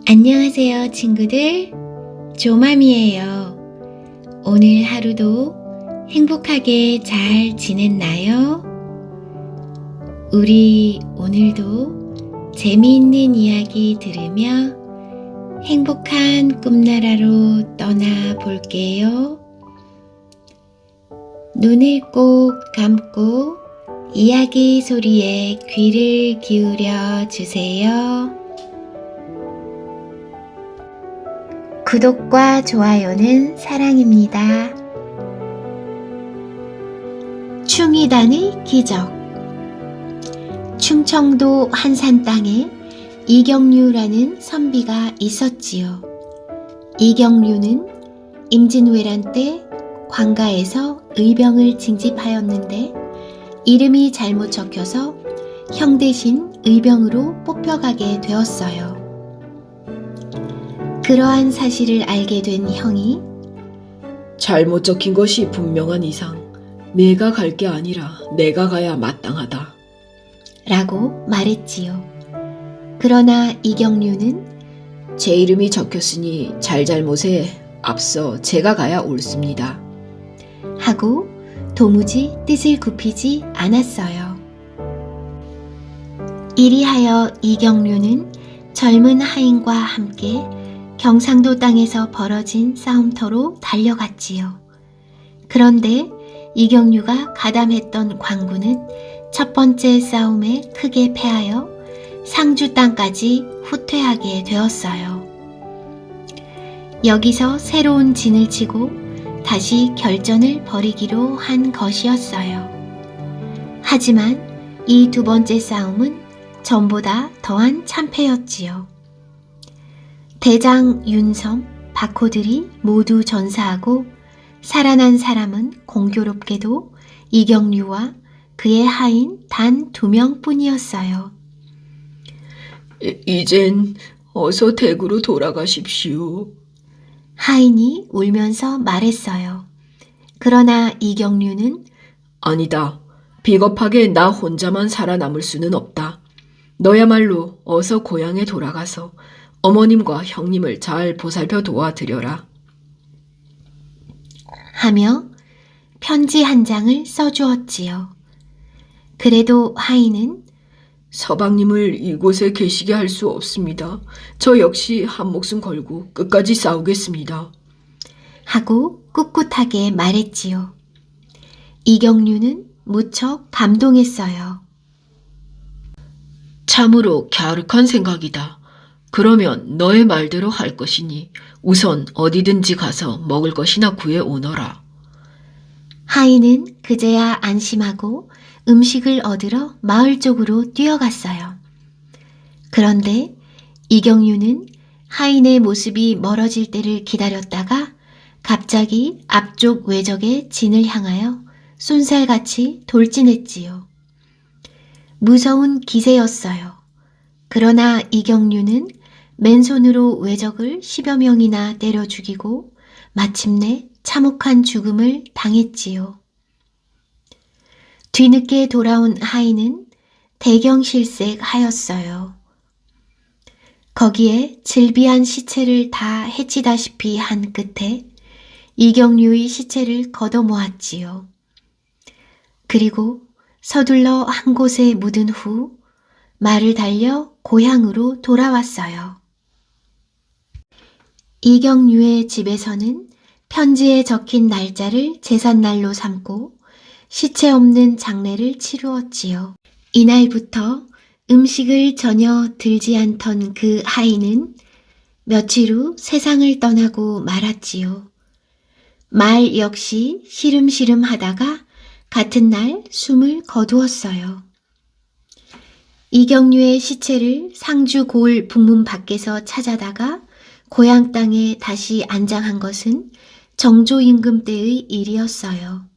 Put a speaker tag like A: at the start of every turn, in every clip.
A: 안녕하세요, 친구들. 조맘이에요. 오늘 하루도 행복하게 잘 지냈나요? 우리 오늘도 재미있는 이야기 들으며 행복한 꿈나라로 떠나 볼게요. 눈을 꼭 감고 이야기 소리에 귀를 기울여 주세요. 구독과 좋아요는 사랑입니다. 충이단의 기적. 충청도 한산 땅에 이경류라는 선비가 있었지요. 이경류는 임진왜란 때 관가에서 의병을 징집하였는데 이름이 잘못 적혀서 형 대신 의병으로 뽑혀가게 되었어요. 그러한 사실을 알게 된 형이
B: 잘못 적힌 것이 분명한 이상 내가 갈 게 아니라 내가 가야 마땅하다.
A: 라고 말했지요. 그러나 이경류는
B: 제 이름이 적혔으니 잘잘못에 앞서 제가 가야 옳습니다.
A: 하고 도무지 뜻을 굽히지 않았어요. 이리하여 이경류는 젊은 하인과 함께 경상도 땅에서 벌어진 싸움터로 달려갔지요. 그런데 이경류가 가담했던 광군은 첫 번째 싸움에 크게 패하여 상주 땅까지 후퇴하게 되었어요. 여기서 새로운 진을 치고 다시 결전을 벌이기로 한 것이었어요. 하지만 이 두 번째 싸움은 전보다 더한 참패였지요. 대장 윤섬, 박호들이 모두 전사하고 살아난 사람은 공교롭게도 이경류와 그의 하인 단 2명뿐이었어요.
B: 이젠 어서 대구로 돌아가십시오.
A: 하인이 울면서 말했어요. 그러나 이경류는
B: 아니다. 비겁하게 나 혼자만 살아남을 수는 없다. 너야말로 어서 고향에 돌아가서 어머님과 형님을 잘 보살펴 도와드려라.
A: 하며 편지 한 장을 써주었지요. 그래도 하인은
B: 서방님을 이곳에 계시게 할 수 없습니다. 저 역시 한 목숨 걸고 끝까지 싸우겠습니다.
A: 하고 꿋꿋하게 말했지요. 이경류는 무척 감동했어요.
B: 참으로 갸륵한 생각이다. 그러면 너의 말대로 할 것이니 우선 어디든지 가서 먹을 것이나 구해 오너라.
A: 하인은 그제야 안심하고 음식을 얻으러 마을 쪽으로 뛰어갔어요. 그런데 이경류는 하인의 모습이 멀어질 때를 기다렸다가 갑자기 앞쪽 외적의 진을 향하여 쏜살같이 돌진했지요. 무서운 기세였어요. 그러나 이경류는 맨손으로 외적을 10여 명이나 때려 죽이고 마침내 참혹한 죽음을 당했지요. 뒤늦게 돌아온 하인은 대경실색하였어요. 거기에 질비한 시체를 다 해치다시피 한 끝에 이경류의 시체를 걷어모았지요. 그리고 서둘러 한 곳에 묻은 후 말을 달려 고향으로 돌아왔어요. 이경류의 집에서는 편지에 적힌 날짜를 제삿날로 삼고 시체 없는 장례를 치루었지요. 이날부터 음식을 전혀 들지 않던 그 하인은 며칠 후 세상을 떠나고 말았지요. 말 역시 시름시름 하다가 같은 날 숨을 거두었어요. 이경류의 시체를 상주 고을 북문 밖에서 찾아다가 고향 땅에 다시 안장한 것은 정조 임금 때의 일이었어요.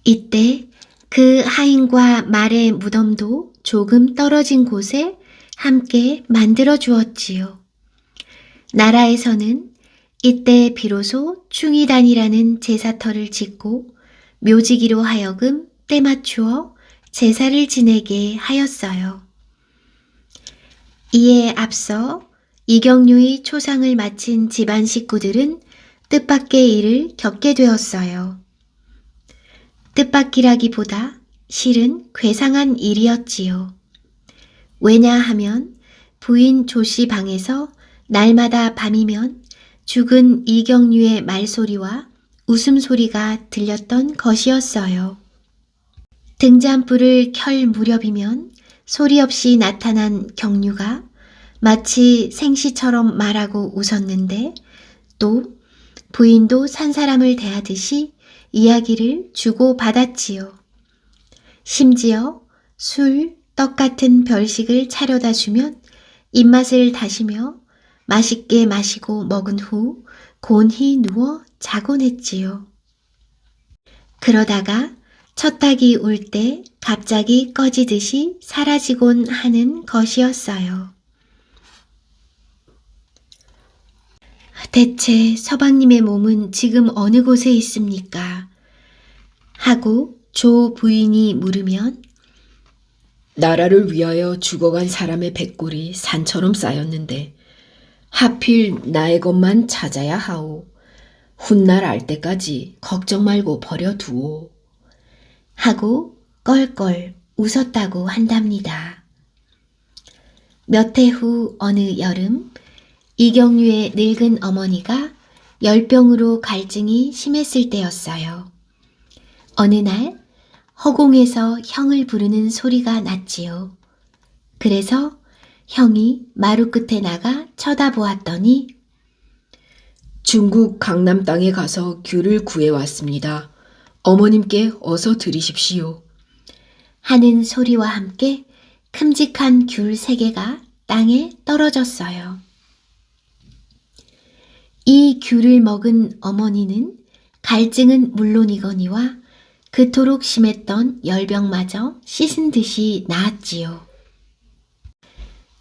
A: 이때 그 하인과 말의 무덤도 조금 떨어진 곳에 함께 만들어 주었지요. 나라에서는 이때 비로소 충이단이라는 제사터를 짓고 묘지기로 하여금 때맞추어 제사를 지내게 하였어요. 이에 앞서 이경류의 초상을 마친 집안 식구들은 뜻밖의 일을 겪게 되었어요. 뜻밖이라기보다 실은 괴상한 일이었지요. 왜냐하면 부인 조씨 방에서 날마다 밤이면 죽은 이경류의 말소리와 웃음소리가 들렸던 것이었어요. 등잔불을 켤 무렵이면 소리 없이 나타난 경류가 마치 생시처럼 말하고 웃었는데 또 부인도 산 사람을 대하듯이 이야기를 주고받았지요. 심지어 술, 떡 같은 별식을 차려다 주면 입맛을 다시며 맛있게 마시고 먹은 후 곤히 누워 자곤 했지요. 그러다가 첫 닭이 울 때 갑자기 꺼지듯이 사라지곤 하는 것이었어요. 대체 서방님의 몸은 지금 어느 곳에 있습니까? 하고 조 부인이 물으면
B: 나라를 위하여 죽어간 사람의 백골이 산처럼 쌓였는데 하필 나의 것만 찾아야 하오. 훗날 알 때까지 걱정 말고 버려두오.
A: 하고 껄껄 웃었다고 한답니다. 몇 해 후 어느 여름 이경류의 늙은 어머니가 열병으로 갈증이 심했을 때였어요. 어느 날 허공에서 형을 부르는 소리가 났지요. 그래서 형이 마루 끝에 나가 쳐다보았더니
B: 중국 강남 땅에 가서 귤을 구해왔습니다. 어머님께 어서 드리십시오.
A: 하는 소리와 함께 큼직한 귤 3개가 땅에 떨어졌어요. 이 귤을 먹은 어머니는 갈증은 물론이거니와 그토록 심했던 열병마저 씻은 듯이 나았지요.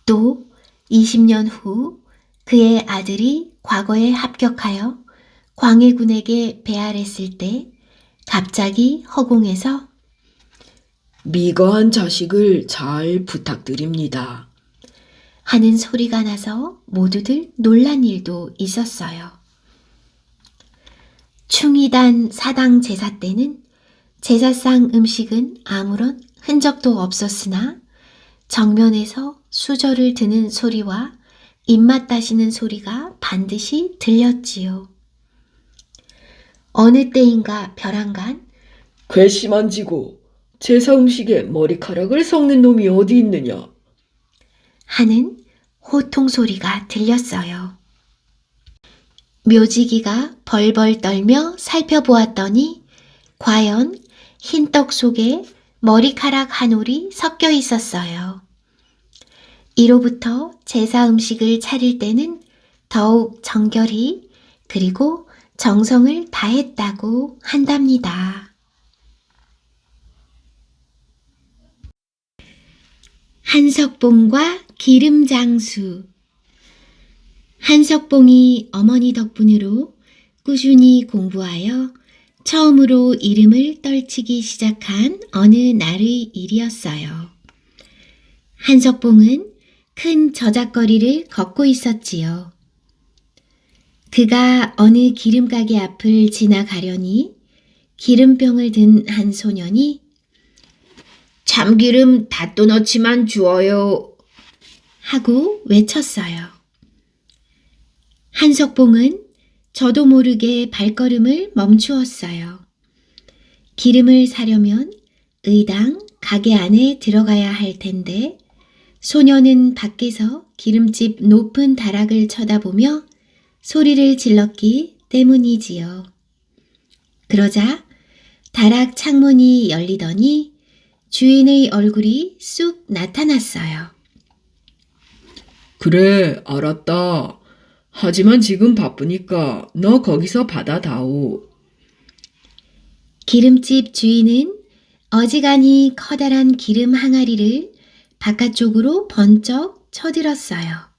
A: 또 20년 후 그의 아들이 과거에 합격하여 광해군에게 배알했을 때 갑자기 허공에서
B: 미거한 자식을 잘 부탁드립니다.
A: 하는 소리가 나서 모두들 놀란 일도 있었어요. 충의단 사당 제사 때는 제사상 음식은 아무런 흔적도 없었으나 정면에서 수저를 드는 소리와 입맛 다시는 소리가 반드시 들렸지요. 어느 때인가 벼랑간
B: 괘씸한지고 제사 음식에 머리카락을 섞는 놈이 어디 있느냐.
A: 하는 호통 소리가 들렸어요. 묘지기가 벌벌 떨며 살펴보았더니 과연 흰떡 속에 머리카락 한 올이 섞여 있었어요. 이로부터 제사 음식을 차릴 때는 더욱 정결히 그리고 정성을 다했다고 한답니다. 한석봉과 기름장수. 한석봉이 어머니 덕분으로 꾸준히 공부하여 처음으로 이름을 떨치기 시작한 어느 날의 일이었어요. 한석봉은 큰 저작거리를 걷고 있었지요. 그가 어느 기름가게 앞을 지나가려니 기름병을 든 한 소년이 참기름 닷도너치만 주어요 하고 외쳤어요. 한석봉은 저도 모르게 발걸음을 멈추었어요. 기름을 사려면 의당 가게 안에 들어가야 할 텐데 소녀는 밖에서 기름집 높은 다락을 쳐다보며 소리를 질렀기 때문이지요. 그러자 다락 창문이 열리더니 주인의 얼굴이 쑥 나타났어요.
B: 그래, 알았다. 하지만 지금 바쁘니까 너 거기서 받아다오.
A: 기름집 주인은 어지간히 커다란 기름 항아리를 바깥쪽으로 번쩍 쳐들었어요.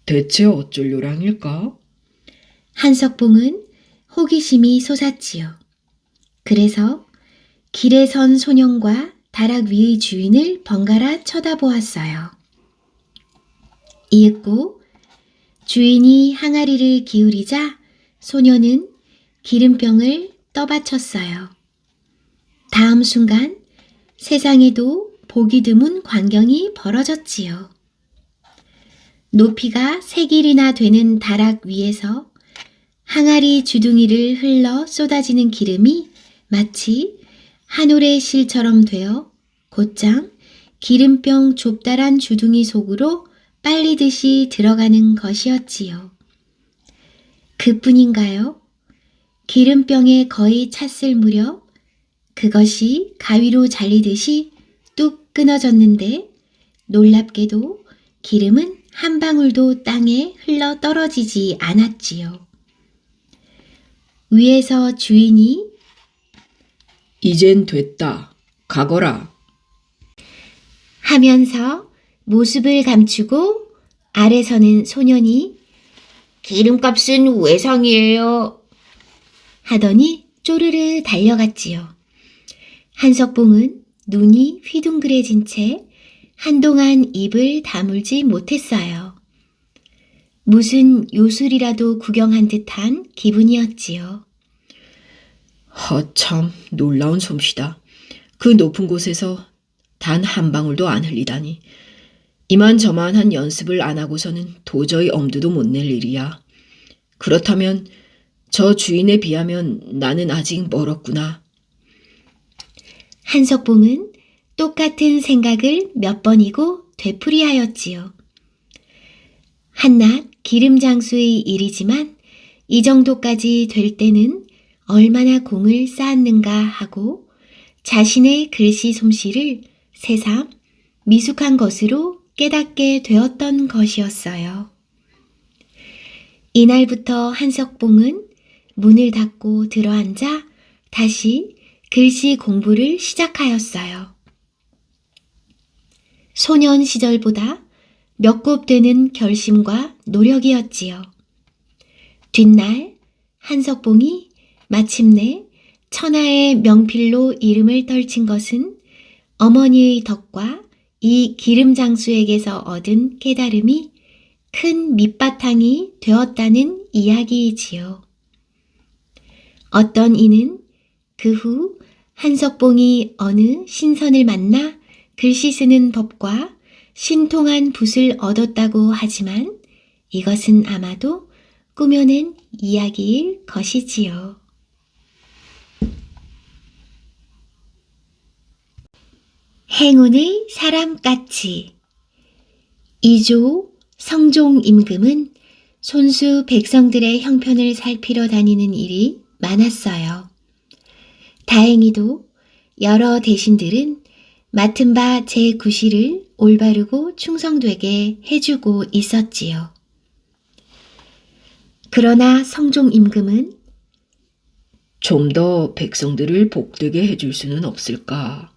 B: 대체 어쩔 요량일까?
A: 한석봉은 호기심이 솟았지요. 그래서 길에 선 소년과 다락 위의 주인을 번갈아 쳐다보았어요. 이윽고 주인이 항아리를 기울이자 소녀는 기름병을 떠받쳤어요. 다음 순간 세상에도 보기 드문 광경이 벌어졌지요. 높이가 3길이나 되는 다락 위에서 항아리 주둥이를 흘러 쏟아지는 기름이 마치 한 올의 실처럼 되어 곧장 기름병 좁다란 주둥이 속으로 빨리듯이 들어가는 것이었지요. 그뿐인가요? 기름병에 거의 찼을 무렵 그것이 가위로 잘리듯이 뚝 끊어졌는데 놀랍게도 기름은 한 방울도 땅에 흘러 떨어지지 않았지요. 위에서 주인이
B: 이젠 됐다. 가거라.
A: 하면서 모습을 감추고 아래서는 소년이 기름값은 외상이에요 하더니 쪼르르 달려갔지요. 한석봉은 눈이 휘둥그레진 채 한동안 입을 다물지 못했어요. 무슨 요술이라도 구경한 듯한 기분이었지요.
B: 참 놀라운 솜씨다. 그 높은 곳에서 단 한 방울도 안 흘리다니. 이만저만한 연습을 안 하고서는 도저히 엄두도 못 낼 일이야. 그렇다면 저 주인에 비하면 나는 아직 멀었구나.
A: 한석봉은 똑같은 생각을 몇 번이고 되풀이하였지요. 한낱 기름장수의 일이지만 이 정도까지 될 때는 얼마나 공을 쌓았는가 하고 자신의 글씨 솜씨를 새삼 미숙한 것으로 깨닫게 되었던 것이었어요. 이날부터 한석봉은 문을 닫고 들어앉아 다시 글씨 공부를 시작하였어요. 소년 시절보다 몇 곱 되는 결심과 노력이었지요. 뒷날 한석봉이 마침내 천하의 명필로 이름을 떨친 것은 어머니의 덕과 이 기름장수에게서 얻은 깨달음이 큰 밑바탕이 되었다는 이야기이지요. 어떤 이는 그 후 한석봉이 어느 신선을 만나 글씨 쓰는 법과 신통한 붓을 얻었다고 하지만 이것은 아마도 꾸며낸 이야기일 것이지요. 행운의 사람까치. 이조 성종 임금은 손수 백성들의 형편을 살피러 다니는 일이 많았어요. 다행히도 여러 대신들은 맡은 바 제 구실을 올바르고 충성되게 해주고 있었지요. 그러나 성종 임금은
B: 좀 더 백성들을 복되게 해줄 수는 없을까?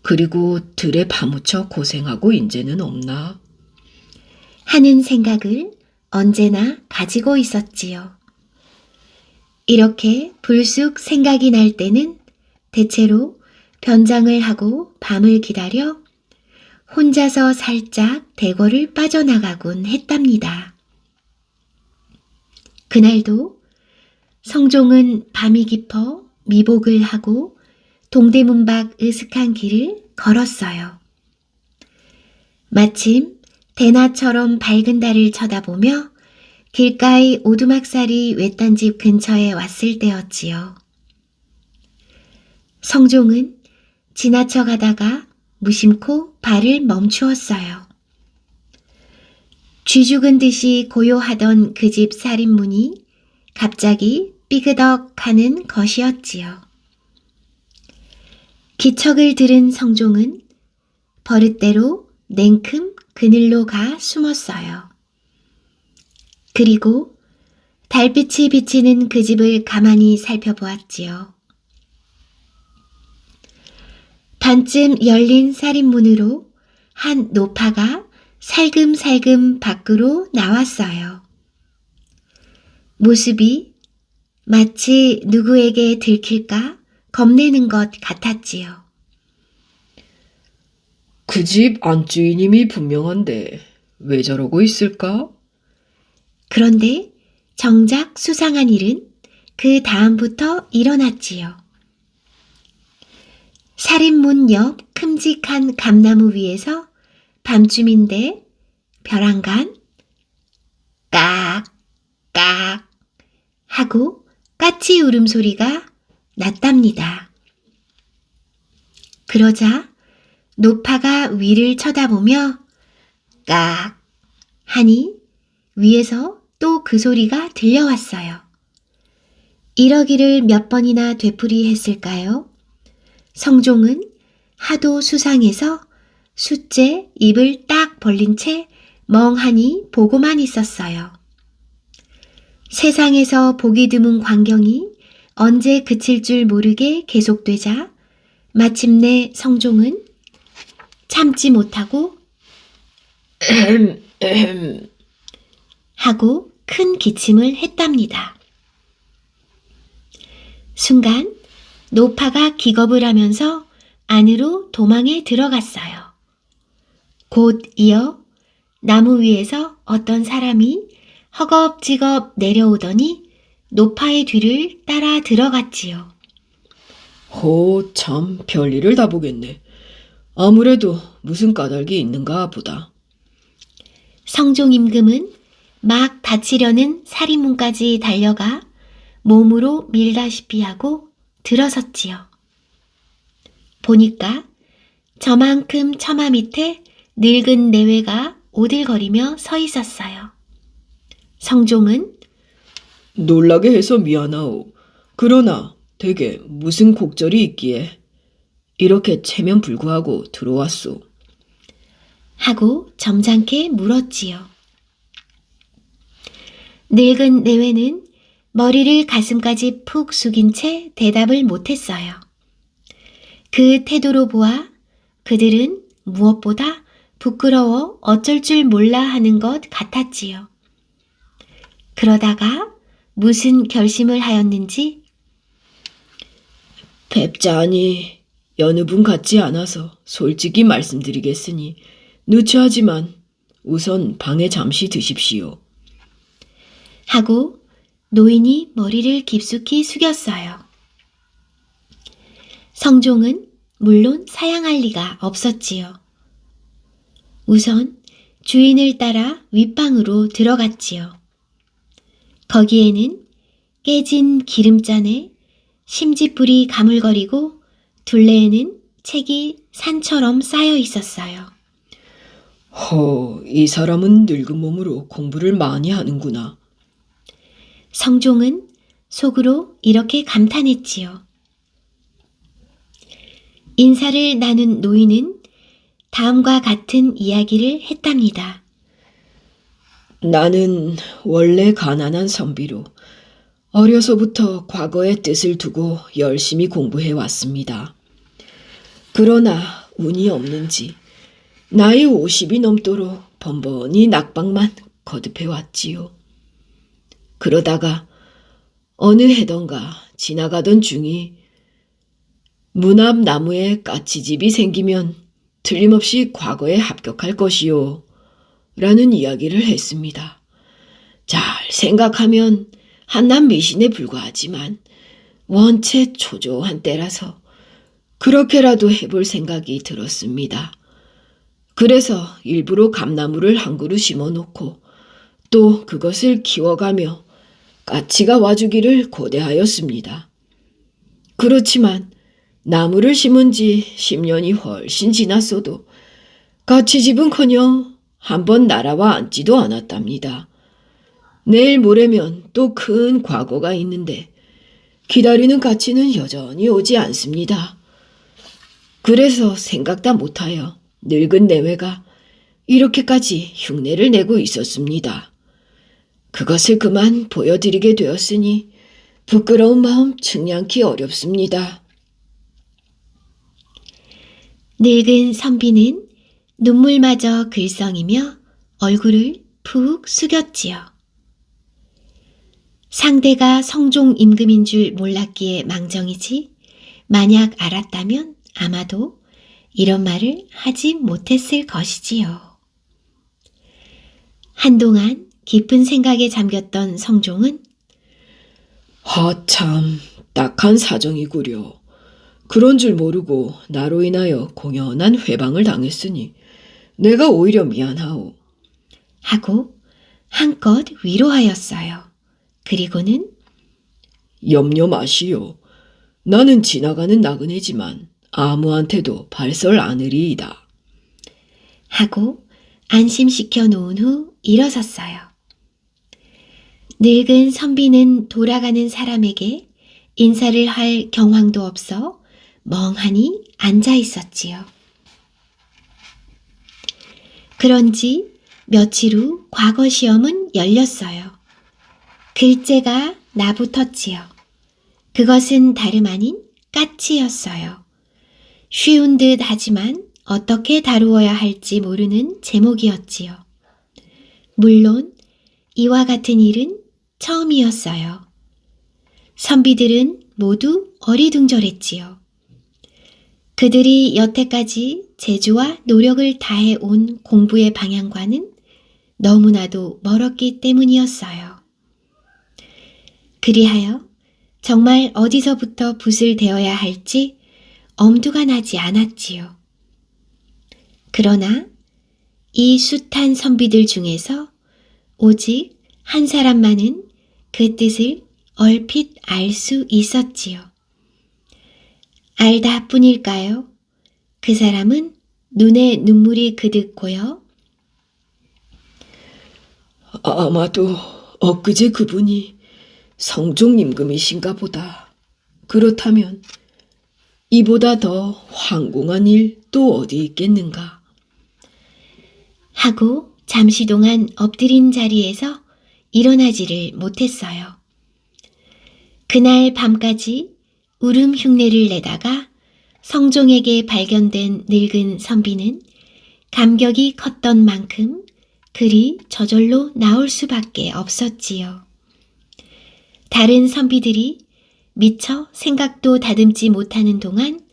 B: 그리고 들에 파묻혀 고생하고 인제는 없나?
A: 하는 생각을 언제나 가지고 있었지요. 이렇게 불쑥 생각이 날 때는 대체로 변장을 하고 밤을 기다려 혼자서 살짝 대궐을 빠져나가곤 했답니다. 그날도 성종은 밤이 깊어 미복을 하고 동대문 밖 으슥한 길을 걸었어요. 마침 대낮처럼 밝은 달을 쳐다보며 길가의 오두막살이 외딴 집 근처에 왔을 때였지요. 성종은 지나쳐 가다가 무심코 발을 멈추었어요. 쥐죽은 듯이 고요하던 그 집 살인문이 갑자기 삐그덕하는 것이었지요. 기척을 들은 성종은 버릇대로 냉큼 그늘로 가 숨었어요. 그리고 달빛이 비치는 그 집을 가만히 살펴보았지요. 반쯤 열린 살인문으로 한 노파가 살금살금 밖으로 나왔어요. 모습이 마치 누구에게 들킬까 겁내는 것 같았지요.
B: 그 집 안주인님이 분명한데 왜 저러고 있을까?
A: 그런데 정작 수상한 일은 그 다음부터 일어났지요. 살인문 옆 큼직한 감나무 위에서 밤중인데 벼랑간 깍, 깍 하고 까치 울음소리가 났답니다. 그러자 노파가 위를 쳐다보며 깍 하니 위에서 또 그 소리가 들려왔어요. 이러기를 몇 번이나 되풀이했을까요? 성종은 하도 수상해서 숫째 입을 딱 벌린 채 멍하니 보고만 있었어요. 세상에서 보기 드문 광경이 언제 그칠 줄 모르게 계속되자 마침내 성종은 참지 못하고 하고 큰 기침을 했답니다. 순간 노파가 기겁을 하면서 안으로 도망에 들어갔어요. 곧 이어 나무 위에서 어떤 사람이 허겁지겁 내려오더니 노파의 뒤를 따라 들어갔지요.
B: 참 별일을 다 보겠네. 아무래도 무슨 까닭이 있는가 보다.
A: 성종 임금은 막 다치려는 살인문까지 달려가 몸으로 밀다시피 하고 들어섰지요. 보니까 저만큼 처마 밑에 늙은 내외가 오들거리며 서 있었어요. 성종은
B: 놀라게 해서 미안하오. 그러나 대개 무슨 곡절이 있기에 이렇게 체면불구하고 들어왔소.
A: 하고 점잖게 물었지요. 늙은 내외는 머리를 가슴까지 푹 숙인 채 대답을 못했어요. 그 태도로 보아 그들은 무엇보다 부끄러워 어쩔 줄 몰라 하는 것 같았지요. 그러다가 무슨 결심을 하였는지
B: 뵙자니 여느 분 같지 않아서 솔직히 말씀드리겠으니 누추하지만 우선 방에 잠시 드십시오.
A: 하고 노인이 머리를 깊숙이 숙였어요. 성종은 물론 사양할 리가 없었지요. 우선 주인을 따라 윗방으로 들어갔지요. 거기에는 깨진 기름잔에 심지뿔이 가물거리고 둘레에는 책이 산처럼 쌓여 있었어요.
B: 이 사람은 늙은 몸으로 공부를 많이 하는구나.
A: 성종은 속으로 이렇게 감탄했지요. 인사를 나눈 노인은 다음과 같은 이야기를 했답니다.
B: 나는 원래 가난한 선비로 어려서부터 과거의 뜻을 두고 열심히 공부해 왔습니다. 그러나 운이 없는지 나이 50이 넘도록 번번이 낙방만 거듭해 왔지요. 그러다가 어느 해던가 지나가던 중이 문 앞 나무에 까치집이 생기면 틀림없이 과거에 합격할 것이요 라는 이야기를 했습니다. 잘 생각하면 한낱 미신에 불과하지만 원체 초조한 때라서 그렇게라도 해볼 생각이 들었습니다. 그래서 일부러 감나무를 한 그루 심어놓고 또 그것을 키워가며 까치가 와주기를 고대하였습니다. 그렇지만 나무를 심은 지 10년이 훨씬 지났어도 까치집은커녕 한번 날아와 앉지도 않았답니다. 내일 모레면 또 큰 과거가 있는데 기다리는 까치는 여전히 오지 않습니다. 그래서 생각다 못하여 늙은 내외가 이렇게까지 흉내를 내고 있었습니다. 그것을 그만 보여드리게 되었으니 부끄러운 마음 측량키 어렵습니다.
A: 늙은 선비는 눈물마저 글썽이며 얼굴을 푹 숙였지요. 상대가 성종 임금인 줄 몰랐기에 망정이지 만약 알았다면 아마도 이런 말을 하지 못했을 것이지요. 한동안 깊은 생각에 잠겼던 성종은
B: 참, 딱한 사정이구려. 그런 줄 모르고 나로 인하여 공연한 회방을 당했으니 내가 오히려 미안하오.
A: 하고 한껏 위로하였어요. 그리고는
B: 염려 마시오. 나는 지나가는 나그네지만 아무한테도 발설 않으리이다.
A: 하고 안심시켜 놓은 후 일어섰어요. 늙은 선비는 돌아가는 사람에게 인사를 할 경황도 없어 멍하니 앉아 있었지요. 그런지 며칠 후 과거 시험은 열렸어요. 글재가 나붙었지요. 그것은 다름 아닌 까치였어요. 쉬운 듯 하지만 어떻게 다루어야 할지 모르는 제목이었지요. 물론 이와 같은 일은 처음이었어요. 선비들은 모두 어리둥절했지요. 그들이 여태까지 재주와 노력을 다해 온 공부의 방향과는 너무나도 멀었기 때문이었어요. 그리하여 정말 어디서부터 붓을 대어야 할지 엄두가 나지 않았지요. 그러나 이 숱한 선비들 중에서 오직 한 사람만은 그 뜻을 얼핏 알 수 있었지요. 알다 뿐일까요? 그 사람은 눈에 눈물이 그득 고여
B: 아마도 엊그제 그분이 성종님금이신가 보다. 그렇다면 이보다 더 황공한 일 또 어디 있겠는가?
A: 하고 잠시 동안 엎드린 자리에서 일어나지를 못했어요. 그날 밤까지 울음 흉내를 내다가 성종에게 발견된 늙은 선비는 감격이 컸던 만큼 그리 저절로 나올 수밖에 없었지요. 다른 선비들이 미처 생각도 다듬지 못하는 동안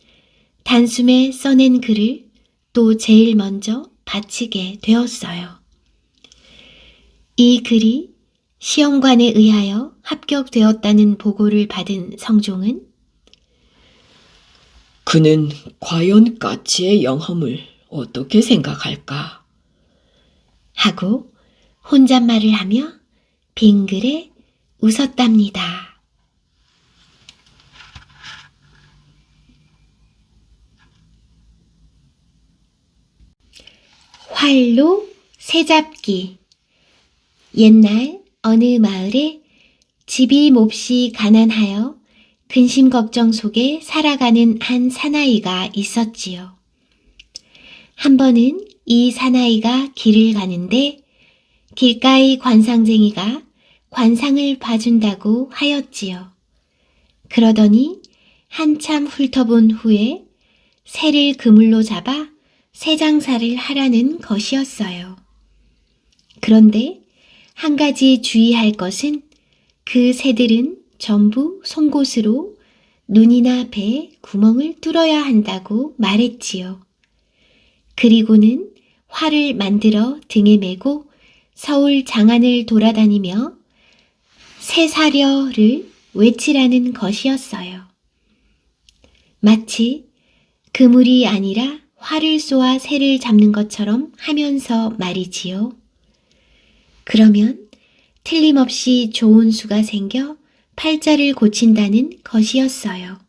A: 단숨에 써낸 글을 또 제일 먼저 바치게 되었어요. 이 글이 시험관에 의하여 합격되었다는 보고를 받은 성종은
B: 그는 과연 까치의 영험을 어떻게 생각할까?
A: 하고 혼잣말을 하며 빙그레 웃었답니다. 활로 새잡기. 옛날 어느 마을에 집이 몹시 가난하여 근심 걱정 속에 살아가는 한 사나이가 있었지요. 한 번은 이 사나이가 길을 가는데 길가의 관상쟁이가 관상을 봐준다고 하였지요. 그러더니 한참 훑어본 후에 새를 그물로 잡아 새 장사를 하라는 것이었어요. 그런데 한 가지 주의할 것은 그 새들은 전부 송곳으로 눈이나 배에 구멍을 뚫어야 한다고 말했지요. 그리고는 활을 만들어 등에 메고 서울 장안을 돌아다니며 새사려를 외치라는 것이었어요. 마치 그물이 아니라 활을 쏘아 새를 잡는 것처럼 하면서 말이지요. 그러면 틀림없이 좋은 수가 생겨 팔자를 고친다는 것이었어요.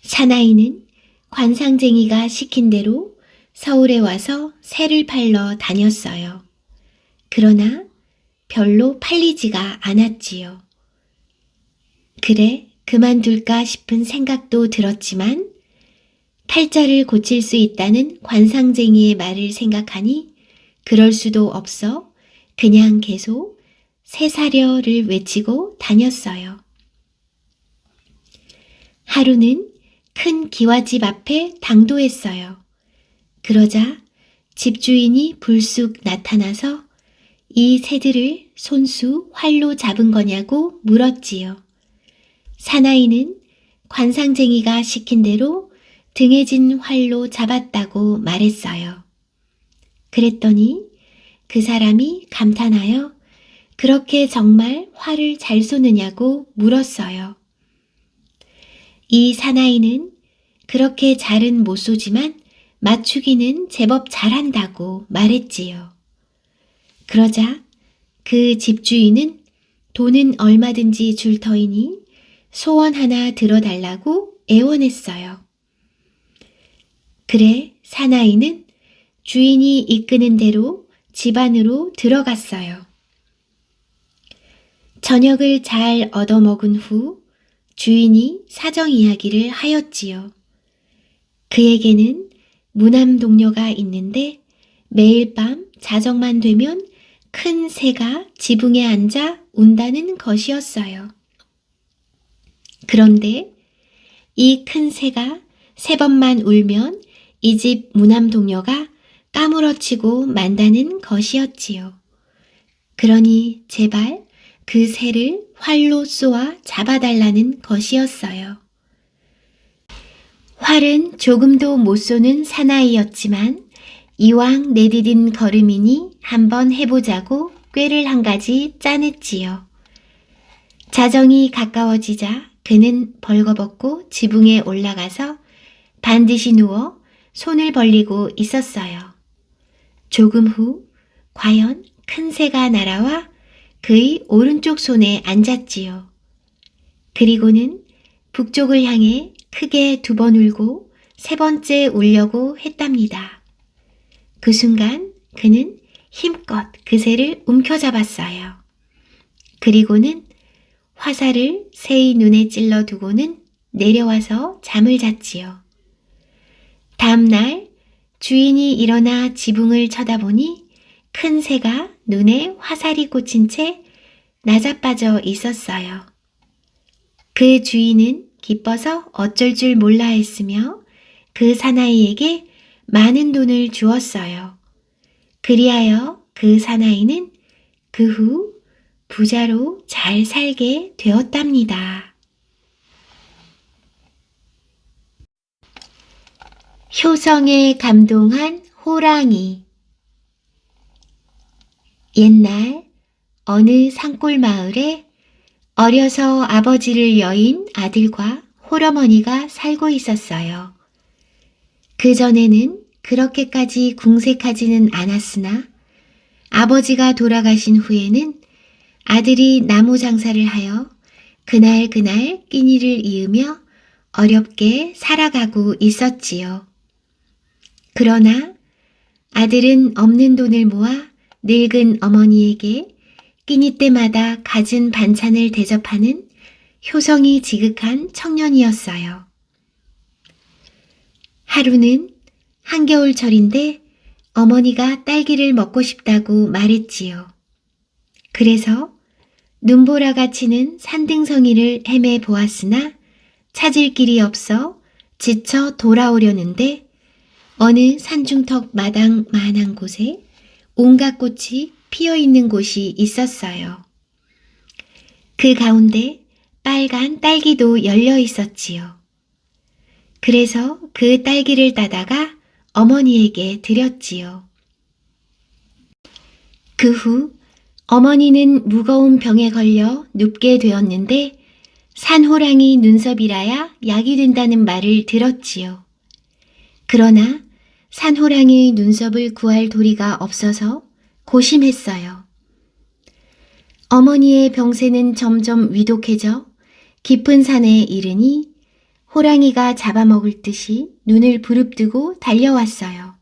A: 사나이는 관상쟁이가 시킨 대로 서울에 와서 새를 팔러 다녔어요. 그러나 별로 팔리지가 않았지요. 그래, 그만둘까 싶은 생각도 들었지만 팔자를 고칠 수 있다는 관상쟁이의 말을 생각하니 그럴 수도 없어 그냥 계속 새사려를 외치고 다녔어요. 하루는 큰 기와집 앞에 당도했어요. 그러자 집주인이 불쑥 나타나서 이 새들을 손수 활로 잡은 거냐고 물었지요. 사나이는 관상쟁이가 시킨 대로 등에 진 활로 잡았다고 말했어요. 그랬더니 그 사람이 감탄하여 그렇게 정말 활을 잘 쏘느냐고 물었어요. 이 사나이는 그렇게 잘은 못 쏘지만 맞추기는 제법 잘한다고 말했지요. 그러자 그 집주인은 돈은 얼마든지 줄 터이니 소원 하나 들어달라고 애원했어요. 그래 사나이는 주인이 이끄는 대로 집 안으로 들어갔어요. 저녁을 잘 얻어먹은 후 주인이 사정 이야기를 하였지요. 그에게는 무남 동료가 있는데 매일 밤 자정만 되면 큰 새가 지붕에 앉아 운다는 것이었어요. 그런데 이 큰 새가 3번만 울면 이 집 무남 동료가 까무러치고 만다는 것이었지요. 그러니 제발 그 새를 활로 쏘아 잡아달라는 것이었어요. 활은 조금도 못 쏘는 사나이였지만 이왕 내디딘 걸음이니 한번 해보자고 꾀를 한 가지 짜냈지요. 자정이 가까워지자 그는 벌거벗고 지붕에 올라가서 반드시 누워 손을 벌리고 있었어요. 조금 후 과연 큰 새가 날아와 그의 오른쪽 손에 앉았지요. 그리고는 북쪽을 향해 크게 2번 울고 3번째 울려고 했답니다. 그 순간 그는 힘껏 그 새를 움켜잡았어요. 그리고는 화살을 새의 눈에 찔러 두고는 내려와서 잠을 잤지요. 다음 날 주인이 일어나 지붕을 쳐다보니 큰 새가 눈에 화살이 꽂힌 채 나자빠져 있었어요. 그 주인은 기뻐서 어쩔 줄 몰라 했으며 그 사나이에게 많은 돈을 주었어요. 그리하여 그 사나이는 그 후 부자로 잘 살게 되었답니다. 효성에 감동한 호랑이. 옛날 어느 산골 마을에 어려서 아버지를 여인 아들과 홀어머니가 살고 있었어요. 그전에는 그렇게까지 궁색하지는 않았으나 아버지가 돌아가신 후에는 아들이 나무 장사를 하여 그날 끼니를 이으며 어렵게 살아가고 있었지요. 그러나 아들은 없는 돈을 모아 늙은 어머니에게 끼니 때마다 갖은 반찬을 대접하는 효성이 지극한 청년이었어요. 하루는 한겨울철인데 어머니가 딸기를 먹고 싶다고 말했지요. 그래서 눈보라가 치는 산등성이를 헤매 보았으나 찾을 길이 없어 지쳐 돌아오려는데 어느 산중턱 마당만한 곳에 온갖 꽃이 피어있는 곳이 있었어요. 그 가운데 빨간 딸기도 열려 있었지요. 그래서 그 딸기를 따다가 어머니에게 드렸지요. 그 후 어머니는 무거운 병에 걸려 눕게 되었는데 산호랑이 눈썹이라야 약이 된다는 말을 들었지요. 그러나 산호랑이의 눈썹을 구할 도리가 없어서 고심했어요. 어머니의 병세는 점점 위독해져 깊은 산에 이르니 호랑이가 잡아먹을 듯이 눈을 부릅뜨고 달려왔어요.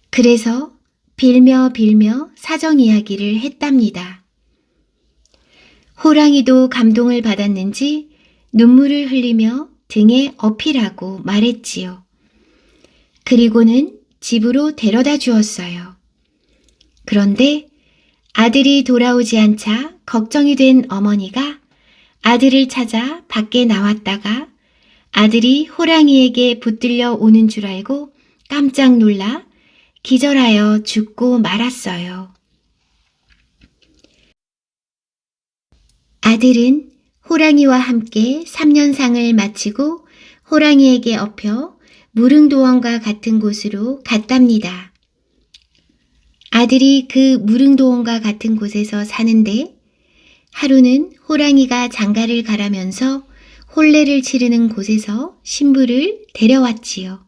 A: 그래서 빌며 사정 이야기를 했답니다. 호랑이도 감동을 받았는지 눈물을 흘리며 등에 업히라고 말했지요. 그리고는 집으로 데려다 주었어요. 그런데 아들이 돌아오지 않자 걱정이 된 어머니가 아들을 찾아 밖에 나왔다가 아들이 호랑이에게 붙들려 오는 줄 알고 깜짝 놀라 기절하여 죽고 말았어요. 아들은 호랑이와 함께 3년상을 마치고 호랑이에게 업혀 무릉도원과 같은 곳으로 갔답니다. 아들이 그 무릉도원과 같은 곳에서 사는데 하루는 호랑이가 장가를 가라면서 혼례를 치르는 곳에서 신부를 데려왔지요.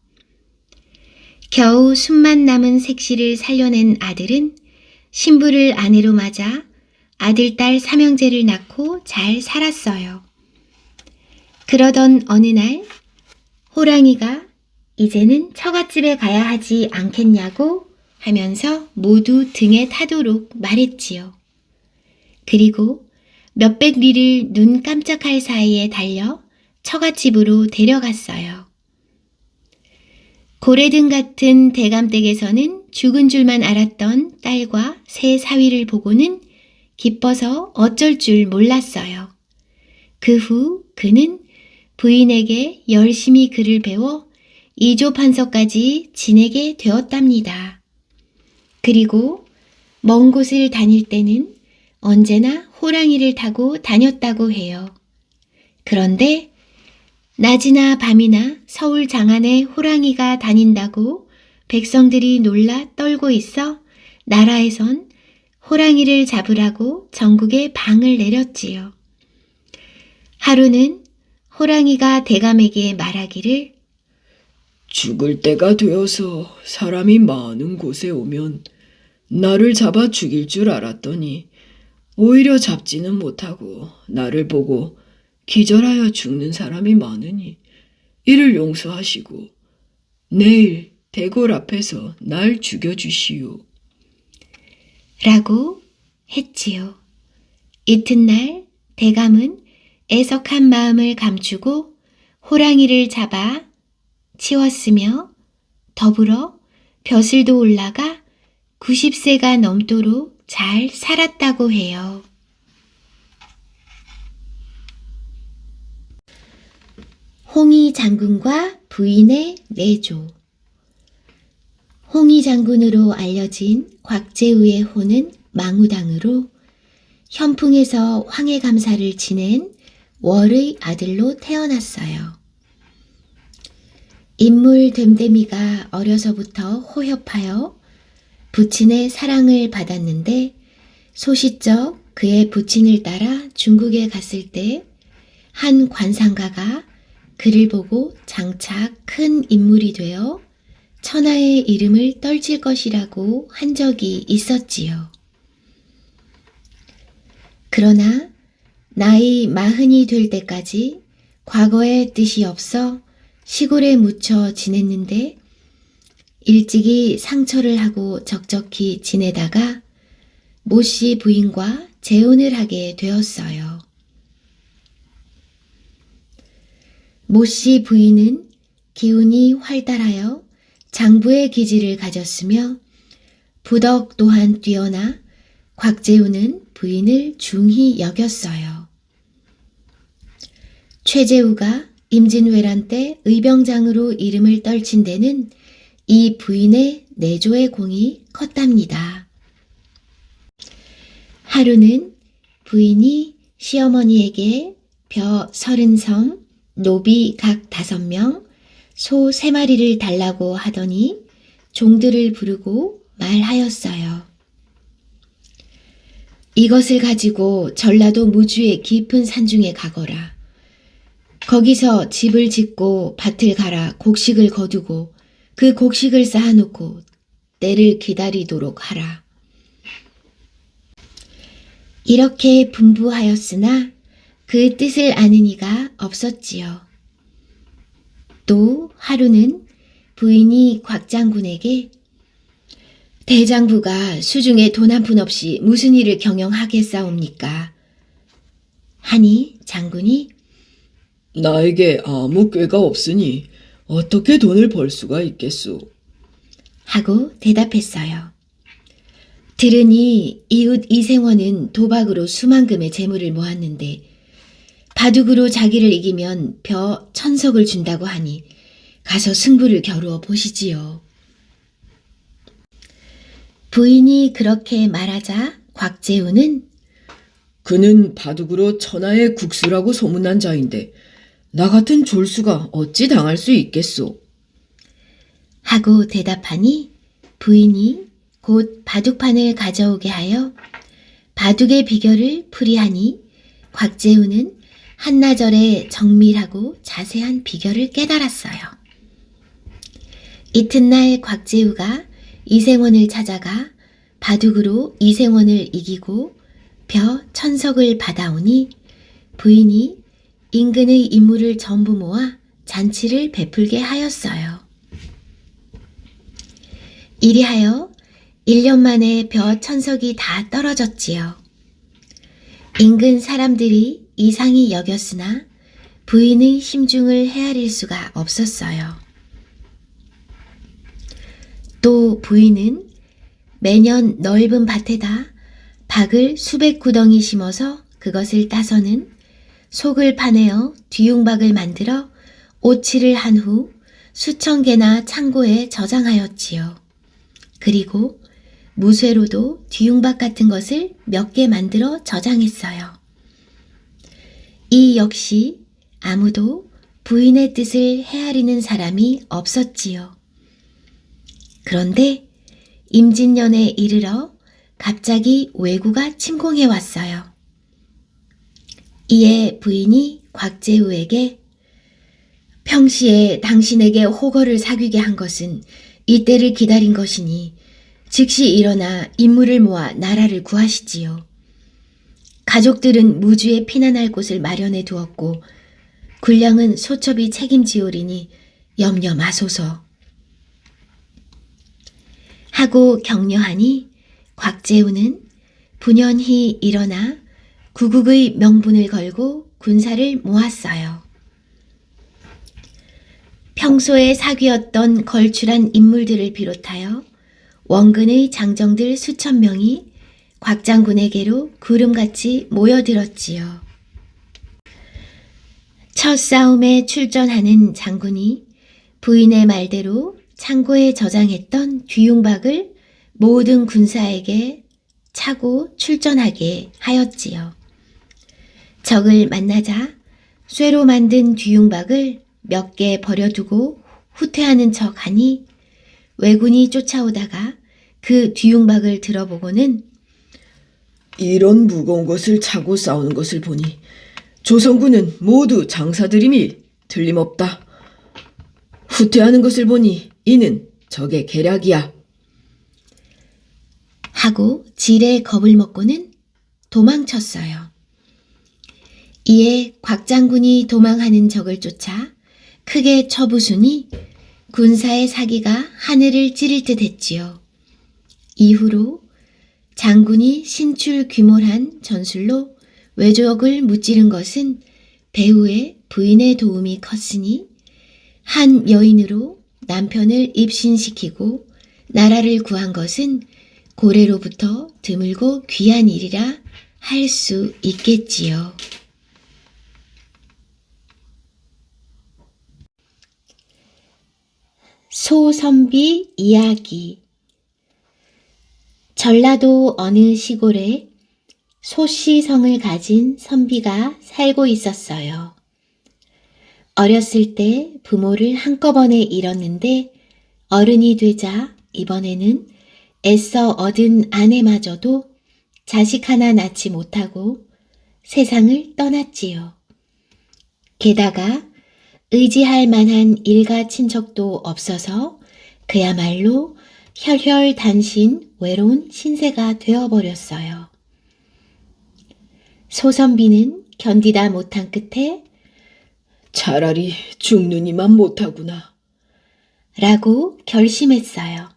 A: 겨우 숨만 남은 색시를 살려낸 아들은 신부를 아내로 맞아 아들, 딸 삼형제를 낳고 잘 살았어요. 그러던 어느 날 호랑이가 이제는 처갓집에 가야 하지 않겠냐고 하면서 모두 등에 타도록 말했지요. 그리고 몇백 리를 눈 깜짝할 사이에 달려 처갓집으로 데려갔어요. 고래등 같은 대감댁에서는 죽은 줄만 알았던 딸과 새 사위를 보고는 기뻐서 어쩔 줄 몰랐어요. 그 후 그는 부인에게 열심히 글을 배워 이조판서까지 지내게 되었답니다. 그리고 먼 곳을 다닐 때는 언제나 호랑이를 타고 다녔다고 해요. 그런데 낮이나 밤이나 서울 장안에 호랑이가 다닌다고 백성들이 놀라 떨고 있어 나라에선 호랑이를 잡으라고 전국에 방을 내렸지요. 하루는 호랑이가 대감에게 말하기를
B: 죽을 때가 되어서 사람이 많은 곳에 오면 나를 잡아 죽일 줄 알았더니 오히려 잡지는 못하고 나를 보고 기절하여 죽는 사람이 많으니 이를 용서하시고 내일 대궐 앞에서 날 죽여주시오.
A: 라고 했지요. 이튿날 대감은 애석한 마음을 감추고 호랑이를 잡아 치웠으며 더불어 벼슬도 올라가 90세가 넘도록 잘 살았다고 해요. 홍위 장군과 부인의 내조. 홍위 장군으로 알려진 곽재우의 호는 망우당으로 현풍에서 황해감사를 지낸 월의 아들로 태어났어요. 인물 됨됨이가 어려서부터 호협하여 부친의 사랑을 받았는데 소시적 그의 부친을 따라 중국에 갔을 때 한 관상가가 그를 보고 장차 큰 인물이 되어 천하의 이름을 떨칠 것이라고 한 적이 있었지요. 그러나 나이 40이 될 때까지 과거의 뜻이 없어 시골에 묻혀 지냈는데 일찍이 상처를 하고 적적히 지내다가 모씨 부인과 재혼을 하게 되었어요. 모씨 부인은 기운이 활달하여 장부의 기질을 가졌으며 부덕 또한 뛰어나 곽재우는 부인을 중히 여겼어요. 최재우가 임진왜란 때 의병장으로 이름을 떨친 데는 이 부인의 내조의 공이 컸답니다. 하루는 부인이 시어머니에게 벼 30섬, 노비 각 5명, 소 3마리를 달라고 하더니 종들을 부르고 말하였어요. 이것을 가지고 전라도 무주의 깊은 산중에 가거라. 거기서 집을 짓고 밭을 갈아 곡식을 거두고 그 곡식을 쌓아놓고 때를 기다리도록 하라. 이렇게 분부하였으나 그 뜻을 아는 이가 없었지요. 또 하루는 부인이 곽장군에게 대장부가 수중에 돈 한 푼 없이 무슨 일을 경영하겠사옵니까? 하니 장군이
B: 나에게 아무 꾀가 없으니 어떻게 돈을 벌 수가 있겠소?
A: 하고 대답했어요. 들으니 이웃 이생원은 도박으로 수만금의 재물을 모았는데 바둑으로 자기를 이기면 벼 1000석을 준다고 하니 가서 승부를 겨루어 보시지요. 부인이 그렇게 말하자 곽재우는
B: 그는 바둑으로 천하의 국수라고 소문난 자인데 나 같은 졸수가 어찌 당할 수 있겠소?
A: 하고 대답하니 부인이 곧 바둑판을 가져오게 하여 바둑의 비결을 풀이하니 곽재우는 한나절의 정밀하고 자세한 비결을 깨달았어요. 이튿날 곽재우가 이생원을 찾아가 바둑으로 이생원을 이기고 벼 1000석을 받아오니 부인이 인근의 인물을 전부 모아 잔치를 베풀게 하였어요. 이리하여 1년 만에 벼 1000석이 다 떨어졌지요. 인근 사람들이 이상히 여겼으나 부인의 심중을 헤아릴 수가 없었어요. 또 부인은 매년 넓은 밭에다 박을 수백 구덩이 심어서 그것을 따서는 속을 파내어 뒤웅박을 만들어 오칠을 한 후 수천 개나 창고에 저장하였지요. 그리고 무쇠로도 뒤웅박 같은 것을 몇 개 만들어 저장했어요. 이 역시 아무도 부인의 뜻을 헤아리는 사람이 없었지요. 그런데 임진년에 이르러 갑자기 왜구가 침공해 왔어요. 이에 부인이 곽재우에게 평시에 당신에게 호거를 사귀게 한 것은 이때를 기다린 것이니 즉시 일어나 인물을 모아 나라를 구하시지요. 가족들은 무주에 피난할 곳을 마련해 두었고 군량은 소첩이 책임지오리니 염려 마소서 하고 격려하니 곽재우는 분연히 일어나 구국의 명분을 걸고 군사를 모았어요. 평소에 사귀었던 걸출한 인물들을 비롯하여 원근의 장정들 수천 명이 곽장군에게로 구름같이 모여들었지요. 첫 싸움에 출전하는 장군이 부인의 말대로 창고에 저장했던 뒤웅박을 모든 군사에게 차고 출전하게 하였지요. 적을 만나자 쇠로 만든 뒤웅박을 몇 개 버려두고 후퇴하는 척하니 왜군이 쫓아오다가 그 뒤웅박을 들어보고는
B: 이런 무거운 것을 차고 싸우는 것을 보니 조선군은 모두 장사들임이 틀림없다. 후퇴하는 것을 보니 이는 적의 계략이야.
A: 하고 지레 겁을 먹고는 도망쳤어요. 이에 곽장군이 도망하는 적을 쫓아 크게 쳐부수니 군사의 사기가 하늘을 찌를 듯 했지요. 이후로 장군이 신출귀몰한 전술로 외적을 무찌른 것은 배후에 부인의 도움이 컸으니 한 여인으로 남편을 입신시키고 나라를 구한 것은 고래로부터 드물고 귀한 일이라 할 수 있겠지요. 소선비 이야기. 전라도 어느 시골에 소씨성을 가진 선비가 살고 있었어요. 어렸을 때 부모를 한꺼번에 잃었는데 어른이 되자 이번에는 애써 얻은 아내마저도 자식 하나 낳지 못하고 세상을 떠났지요. 게다가 의지할 만한 일가 친척도 없어서 그야말로 혈혈단신 외로운 신세가 되어버렸어요. 소선비는 견디다 못한 끝에
B: 차라리 죽느니만 못하구나
A: 라고 결심했어요.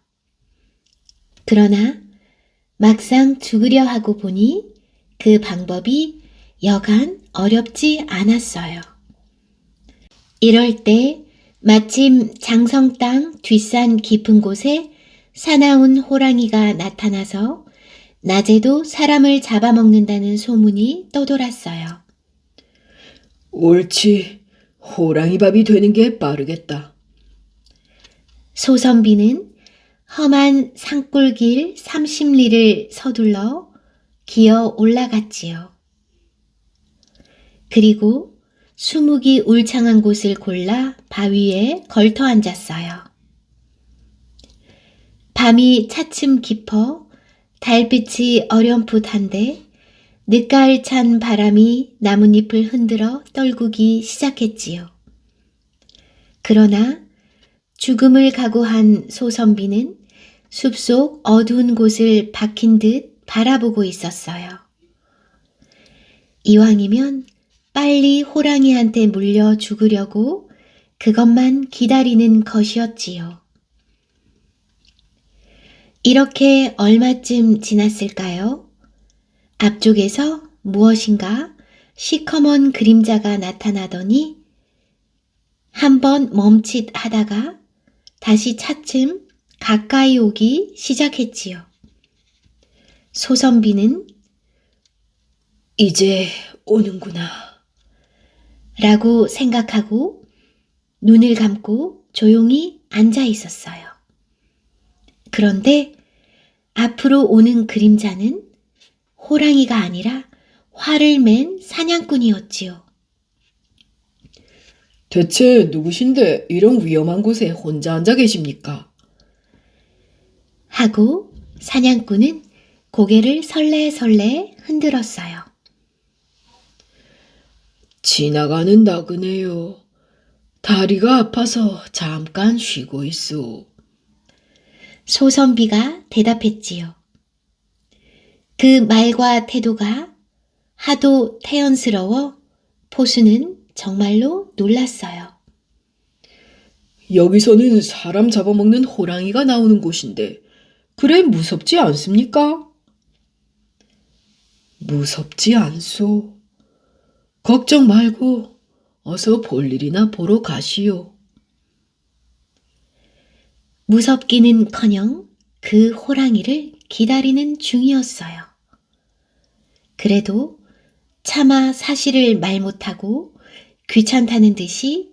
A: 그러나 막상 죽으려 하고 보니 그 방법이 여간 어렵지 않았어요. 이럴 때 마침 장성 땅 뒷산 깊은 곳에 사나운 호랑이가 나타나서 낮에도 사람을 잡아먹는다는 소문이 떠돌았어요.
B: 옳지, 호랑이 밥이 되는 게 빠르겠다.
A: 소선비는 험한 산골길 30리를 서둘러 기어 올라갔지요. 그리고 수묵이 울창한 곳을 골라 바위에 걸터 앉았어요. 밤이 차츰 깊어 달빛이 어렴풋한데 늦가을 찬 바람이 나뭇잎을 흔들어 떨구기 시작했지요. 그러나 죽음을 각오한 소선비는 숲속 어두운 곳을 박힌 듯 바라보고 있었어요. 이왕이면 빨리 호랑이한테 물려 죽으려고 그것만 기다리는 것이었지요. 이렇게 얼마쯤 지났을까요? 앞쪽에서 무엇인가 시커먼 그림자가 나타나더니 한번 멈칫하다가 다시 차츰 가까이 오기 시작했지요. 소선비는
B: 이제 오는구나
A: 라고 생각하고 눈을 감고 조용히 앉아 있었어요. 그런데 앞으로 오는 그림자는 호랑이가 아니라 활을 맨 사냥꾼이었지요.
B: 대체 누구신데 이런 위험한 곳에 혼자 앉아 계십니까?
A: 하고 사냥꾼은 고개를 설레설레 흔들었어요.
B: 지나가는 나그네요. 다리가 아파서 잠깐 쉬고 있소.
A: 소선비가 대답했지요. 그 말과 태도가 하도 태연스러워 포수는 정말로 놀랐어요.
B: 여기서는 사람 잡아먹는 호랑이가 나오는 곳인데 그래 무섭지 않습니까? 무섭지 않소. 걱정 말고 어서 볼 일이나 보러 가시오.
A: 무섭기는커녕 그 호랑이를 기다리는 중이었어요. 그래도 차마 사실을 말 못하고 귀찮다는 듯이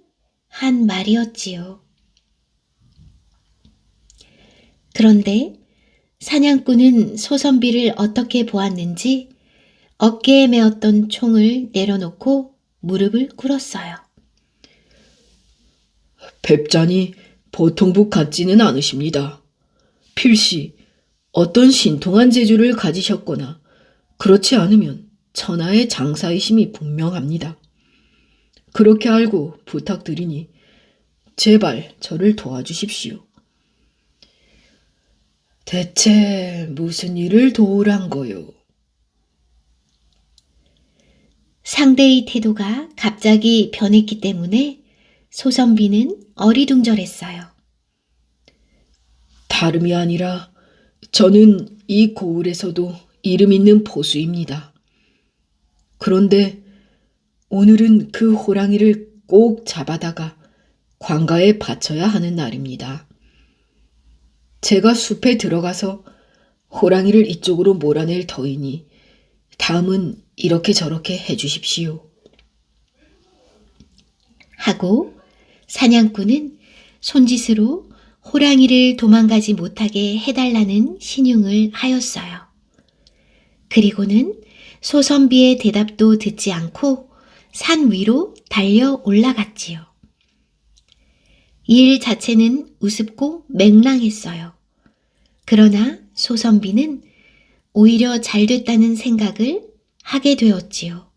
A: 한 말이었지요. 그런데 사냥꾼은 소선비를 어떻게 보았는지 어깨에 메었던 총을 내려놓고 무릎을 꿇었어요.
B: 뵙자니 보통 분 같지는 않으십니다. 필시 어떤 신통한 재주를 가지셨거나 그렇지 않으면 천하의 장사이심이 분명합니다. 그렇게 알고 부탁드리니 제발 저를 도와주십시오. 대체 무슨 일을 도우란 거요?
A: 상대의 태도가 갑자기 변했기 때문에 소선비는 어리둥절했어요.
B: 다름이 아니라 저는 이 고을에서도 이름 있는 포수입니다. 그런데 오늘은 그 호랑이를 꼭 잡아다가 관가에 바쳐야 하는 날입니다. 제가 숲에 들어가서 호랑이를 이쪽으로 몰아낼 터이니 다음은 이렇게 저렇게 해주십시오.
A: 하고 사냥꾼은 손짓으로 호랑이를 도망가지 못하게 해달라는 신용을 하였어요. 그리고는 소선비의 대답도 듣지 않고 산 위로 달려 올라갔지요. 일 자체는 우습고 맹랑했어요. 그러나 소선비는 오히려 잘 됐다는 생각을 하게 되었지요.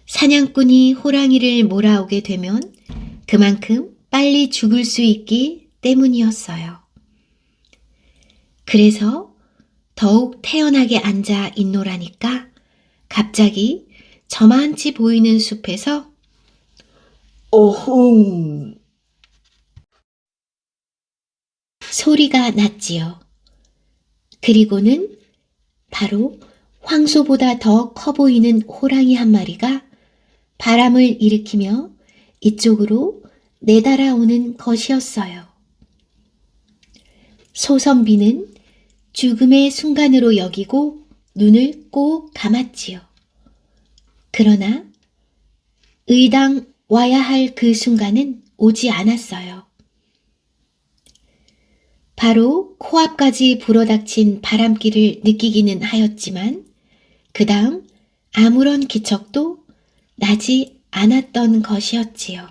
A: 사냥꾼이 호랑이를 몰아오게 되면 그만큼 빨리 죽을 수 있기 때문이었어요. 그래서 더욱 태연하게 앉아 있노라니까 갑자기 저만치 보이는 숲에서
B: 어흥!
A: 소리가 났지요. 그리고는 바로 황소보다 더 커 보이는 호랑이 한 마리가 바람을 일으키며 이쪽으로 내달아오는 것이었어요. 소선비는 죽음의 순간으로 여기고 눈을 꼭 감았지요. 그러나 의당 와야 할 그 순간은 오지 않았어요. 바로 코앞까지 불어닥친 바람길을 느끼기는 하였지만 그 다음 아무런 기척도 나지 않았던 것이었지요.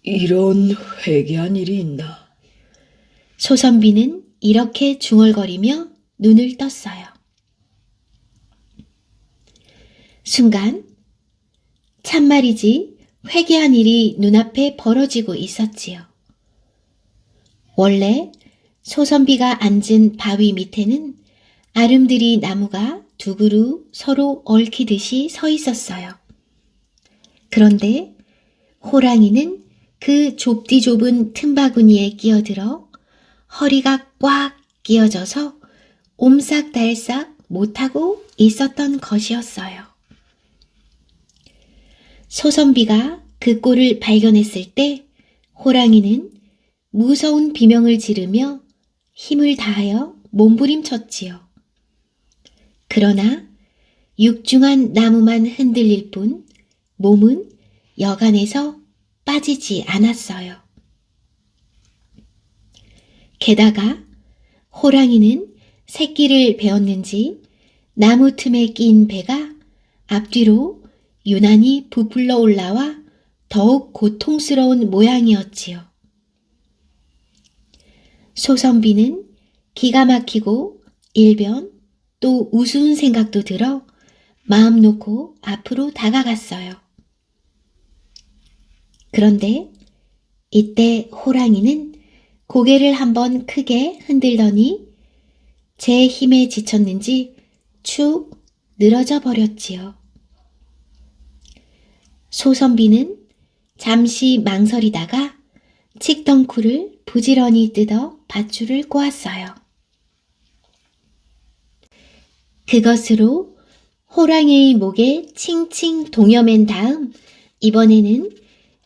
B: 이런 회개한 일이 있나?
A: 소선비는 이렇게 중얼거리며 눈을 떴어요. 순간 참말이지 회개한 일이 눈앞에 벌어지고 있었지요. 원래 소선비가 앉은 바위 밑에는 아름드리 나무가 두 그루 서로 얽히듯이 서 있었어요. 그런데 호랑이는 그 좁디 좁은 틈바구니에 끼어들어 허리가 꽉 끼어져서 옴싹달싹 못하고 있었던 것이었어요. 소선비가 그 꼴을 발견했을 때 호랑이는 무서운 비명을 지르며 힘을 다하여 몸부림쳤지요. 그러나 육중한 나무만 흔들릴 뿐 몸은 여간에서 빠지지 않았어요. 게다가 호랑이는 새끼를 베었는지 나무 틈에 끼인 배가 앞뒤로 유난히 부풀러 올라와 더욱 고통스러운 모양이었지요. 소선비는 기가 막히고 일변 또 우스운 생각도 들어 마음 놓고 앞으로 다가갔어요. 그런데 이때 호랑이는 고개를 한번 크게 흔들더니 제 힘에 지쳤는지 축 늘어져 버렸지요. 소선비는 잠시 망설이다가 칡덩쿨을 부지런히 뜯어 밧줄을 꼬았어요. 그것으로 호랑이의 목에 칭칭 동여맨 다음 이번에는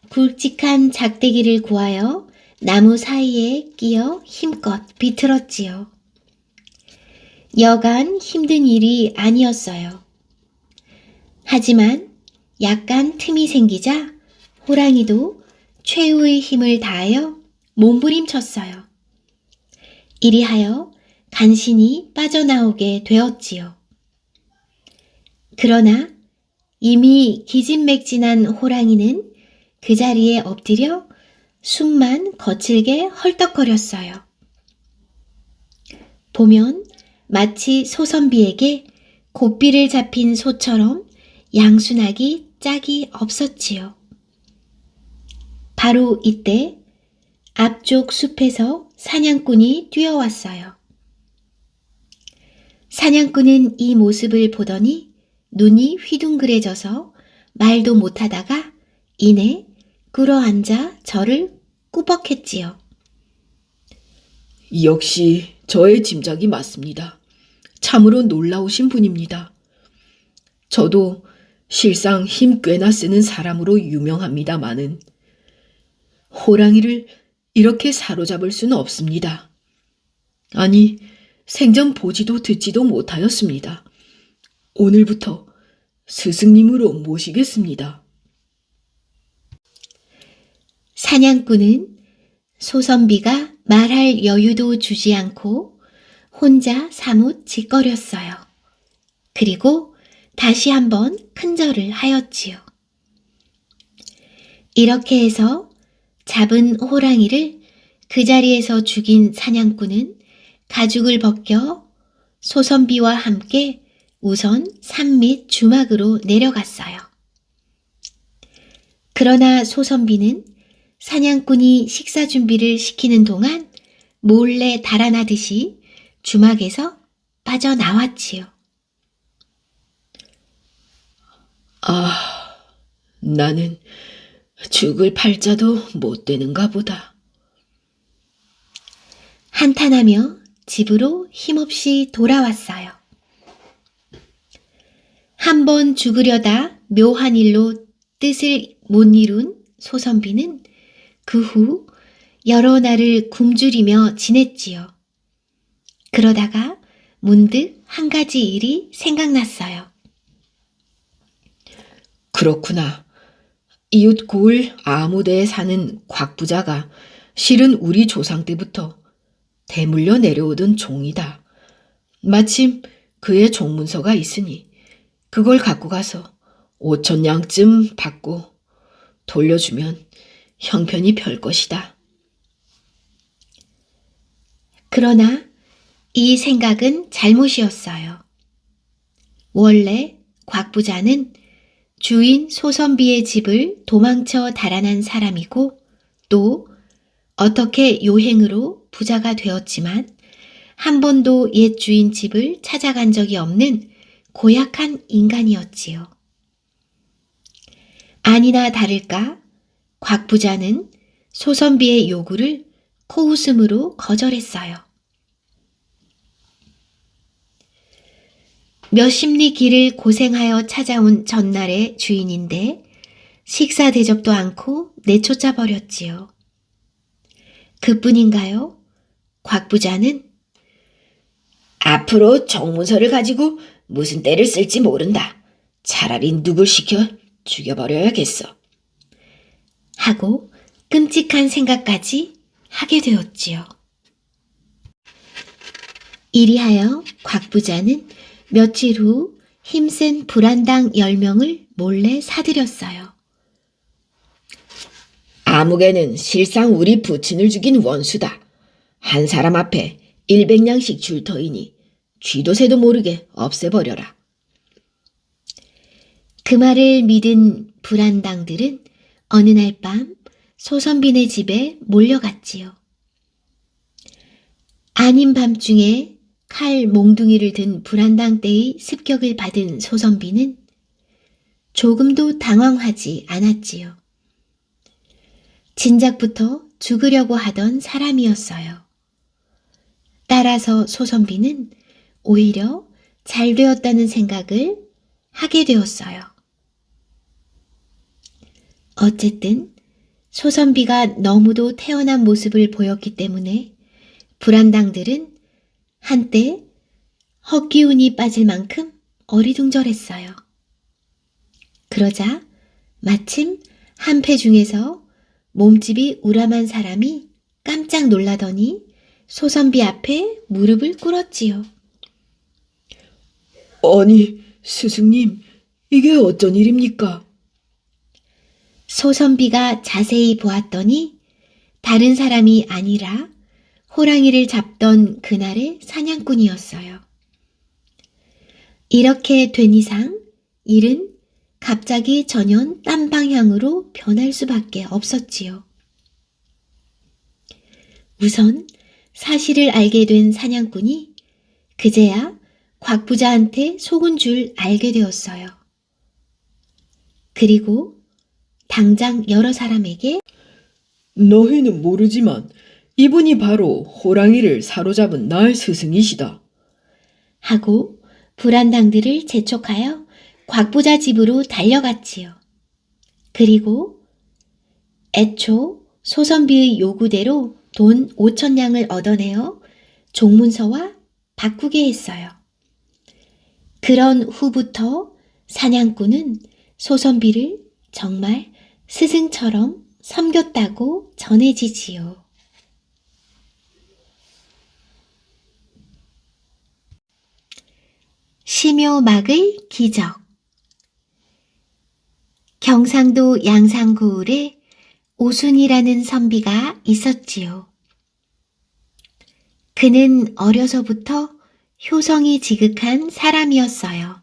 A: 굵직한 작대기를 구하여 나무 사이에 끼어 힘껏 비틀었지요. 여간 힘든 일이 아니었어요. 하지만 약간 틈이 생기자 호랑이도 최후의 힘을 다하여 몸부림쳤어요. 이리하여 간신히 빠져나오게 되었지요. 그러나 이미 기진맥진한 호랑이는 그 자리에 엎드려 숨만 거칠게 헐떡거렸어요. 보면 마치 소선비에게 고삐를 잡힌 소처럼 양순하기 짝이 없었지요. 바로 이때 앞쪽 숲에서 사냥꾼이 뛰어왔어요. 사냥꾼은 이 모습을 보더니 눈이 휘둥그레져서 말도 못하다가 이내 꿇어앉아 저를 꾸벅했지요.
B: 역시 저의 짐작이 맞습니다. 참으로 놀라우신 분입니다. 저도 실상 힘 꽤나 쓰는 사람으로 유명합니다마는 호랑이를 이렇게 사로잡을 수는 없습니다. 아니, 생전 보지도 듣지도 못하였습니다. 오늘부터 스승님으로 모시겠습니다.
A: 사냥꾼은 소선비가 말할 여유도 주지 않고 혼자 사뭇 짓거렸어요. 그리고 다시 한번 큰절을 하였지요. 이렇게 해서 잡은 호랑이를 그 자리에서 죽인 사냥꾼은 가죽을 벗겨 소선비와 함께 우선 산 밑 주막으로 내려갔어요. 그러나 소선비는 사냥꾼이 식사 준비를 시키는 동안 몰래 달아나듯이 주막에서 빠져나왔지요.
B: 아, 나는 죽을 팔자도 못 되는가 보다.
A: 한탄하며 집으로 힘없이 돌아왔어요. 한번 죽으려다 묘한 일로 뜻을 못 이룬 소선비는 그 후 여러 날을 굶주리며 지냈지요. 그러다가 문득 한 가지 일이 생각났어요.
B: 그렇구나. 이웃 고을 아무데에 사는 곽부자가 실은 우리 조상 때부터 대물려 내려오던 종이다. 마침 그의 종문서가 있으니 그걸 갖고 가서 5,000냥쯤 받고 돌려주면 형편이 별 것이다.
A: 그러나 이 생각은 잘못이었어요. 원래 곽 부자는 주인 소선비의 집을 도망쳐 달아난 사람이고 또 어떻게 요행으로 부자가 되었지만 한 번도 옛 주인 집을 찾아간 적이 없는 고약한 인간이었지요. 아니나 다를까 곽 부자는 소선비의 요구를 코웃음으로 거절했어요. 몇십 리 길을 고생하여 찾아온 전날의 주인인데 식사 대접도 않고 내쫓아 버렸지요. 그뿐인가요? 곽 부자는
B: 앞으로 정문서를 가지고 무슨 때를 쓸지 모른다. 차라리 누굴 시켜 죽여버려야겠어.
A: 하고 끔찍한 생각까지 하게 되었지요. 이리하여 곽 부자는 며칠 후 힘센 불안당 10명을 몰래 사들였어요.
B: 아무개는 실상 우리 부친을 죽인 원수다. 한 사람 앞에 100냥씩 줄 터이니 쥐도 새도 모르게 없애버려라.
A: 그 말을 믿은 불안당들은 어느 날 밤 소선비네 집에 몰려갔지요. 아닌 밤중에 칼 몽둥이를 든 불안당떼의 습격을 받은 소선비는 조금도 당황하지 않았지요. 진작부터 죽으려고 하던 사람이었어요. 따라서 소선비는 오히려 잘 되었다는 생각을 하게 되었어요. 어쨌든 소선비가 너무도 태어난 모습을 보였기 때문에 불안당들은 한때 헛기운이 빠질 만큼 어리둥절했어요. 그러자 마침 한패 중에서 몸집이 우람한 사람이 깜짝 놀라더니 소선비 앞에 무릎을 꿇었지요.
B: 아니, 스승님, 이게 어쩐 일입니까?
A: 소선비가 자세히 보았더니 다른 사람이 아니라 호랑이를 잡던 그날의 사냥꾼이었어요. 이렇게 된 이상 일은 갑자기 전혀 딴 방향으로 변할 수밖에 없었지요. 우선 사실을 알게 된 사냥꾼이 그제야 곽 부자한테 속은 줄 알게 되었어요. 그리고 당장 여러 사람에게
B: 너희는 모르지만 이분이 바로 호랑이를 사로잡은 나의 스승이시다.
A: 하고 불안당들을 재촉하여 곽 부자 집으로 달려갔지요. 그리고 애초 소선비의 요구대로 돈 5,000냥을 얻어내어 종문서와 바꾸게 했어요. 그런 후부터 사냥꾼은 소선비를 정말 스승처럼 섬겼다고 전해지지요. 심요막의 기적. 경상도 양산구울에 오순이라는 선비가 있었지요. 그는 어려서부터 효성이 지극한 사람이었어요.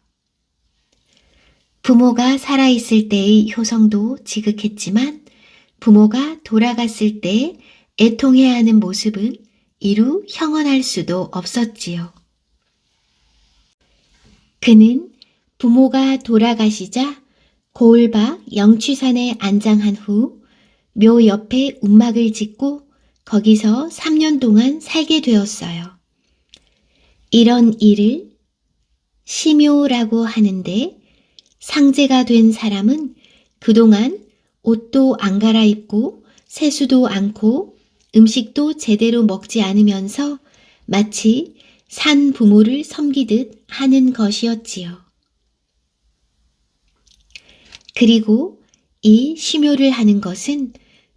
A: 부모가 살아있을 때의 효성도 지극했지만 부모가 돌아갔을 때 애통해야 하는 모습은 이루 형언할 수도 없었지요. 그는 부모가 돌아가시자 고을박 영취산에 안장한 후 묘 옆에 움막을 짓고 거기서 3년 동안 살게 되었어요. 이런 일을 심요라고 하는데 상제가 된 사람은 그동안 옷도 안 갈아입고 세수도 않고 음식도 제대로 먹지 않으면서 마치 산 부모를 섬기듯 하는 것이었지요. 그리고 이 심요를 하는 것은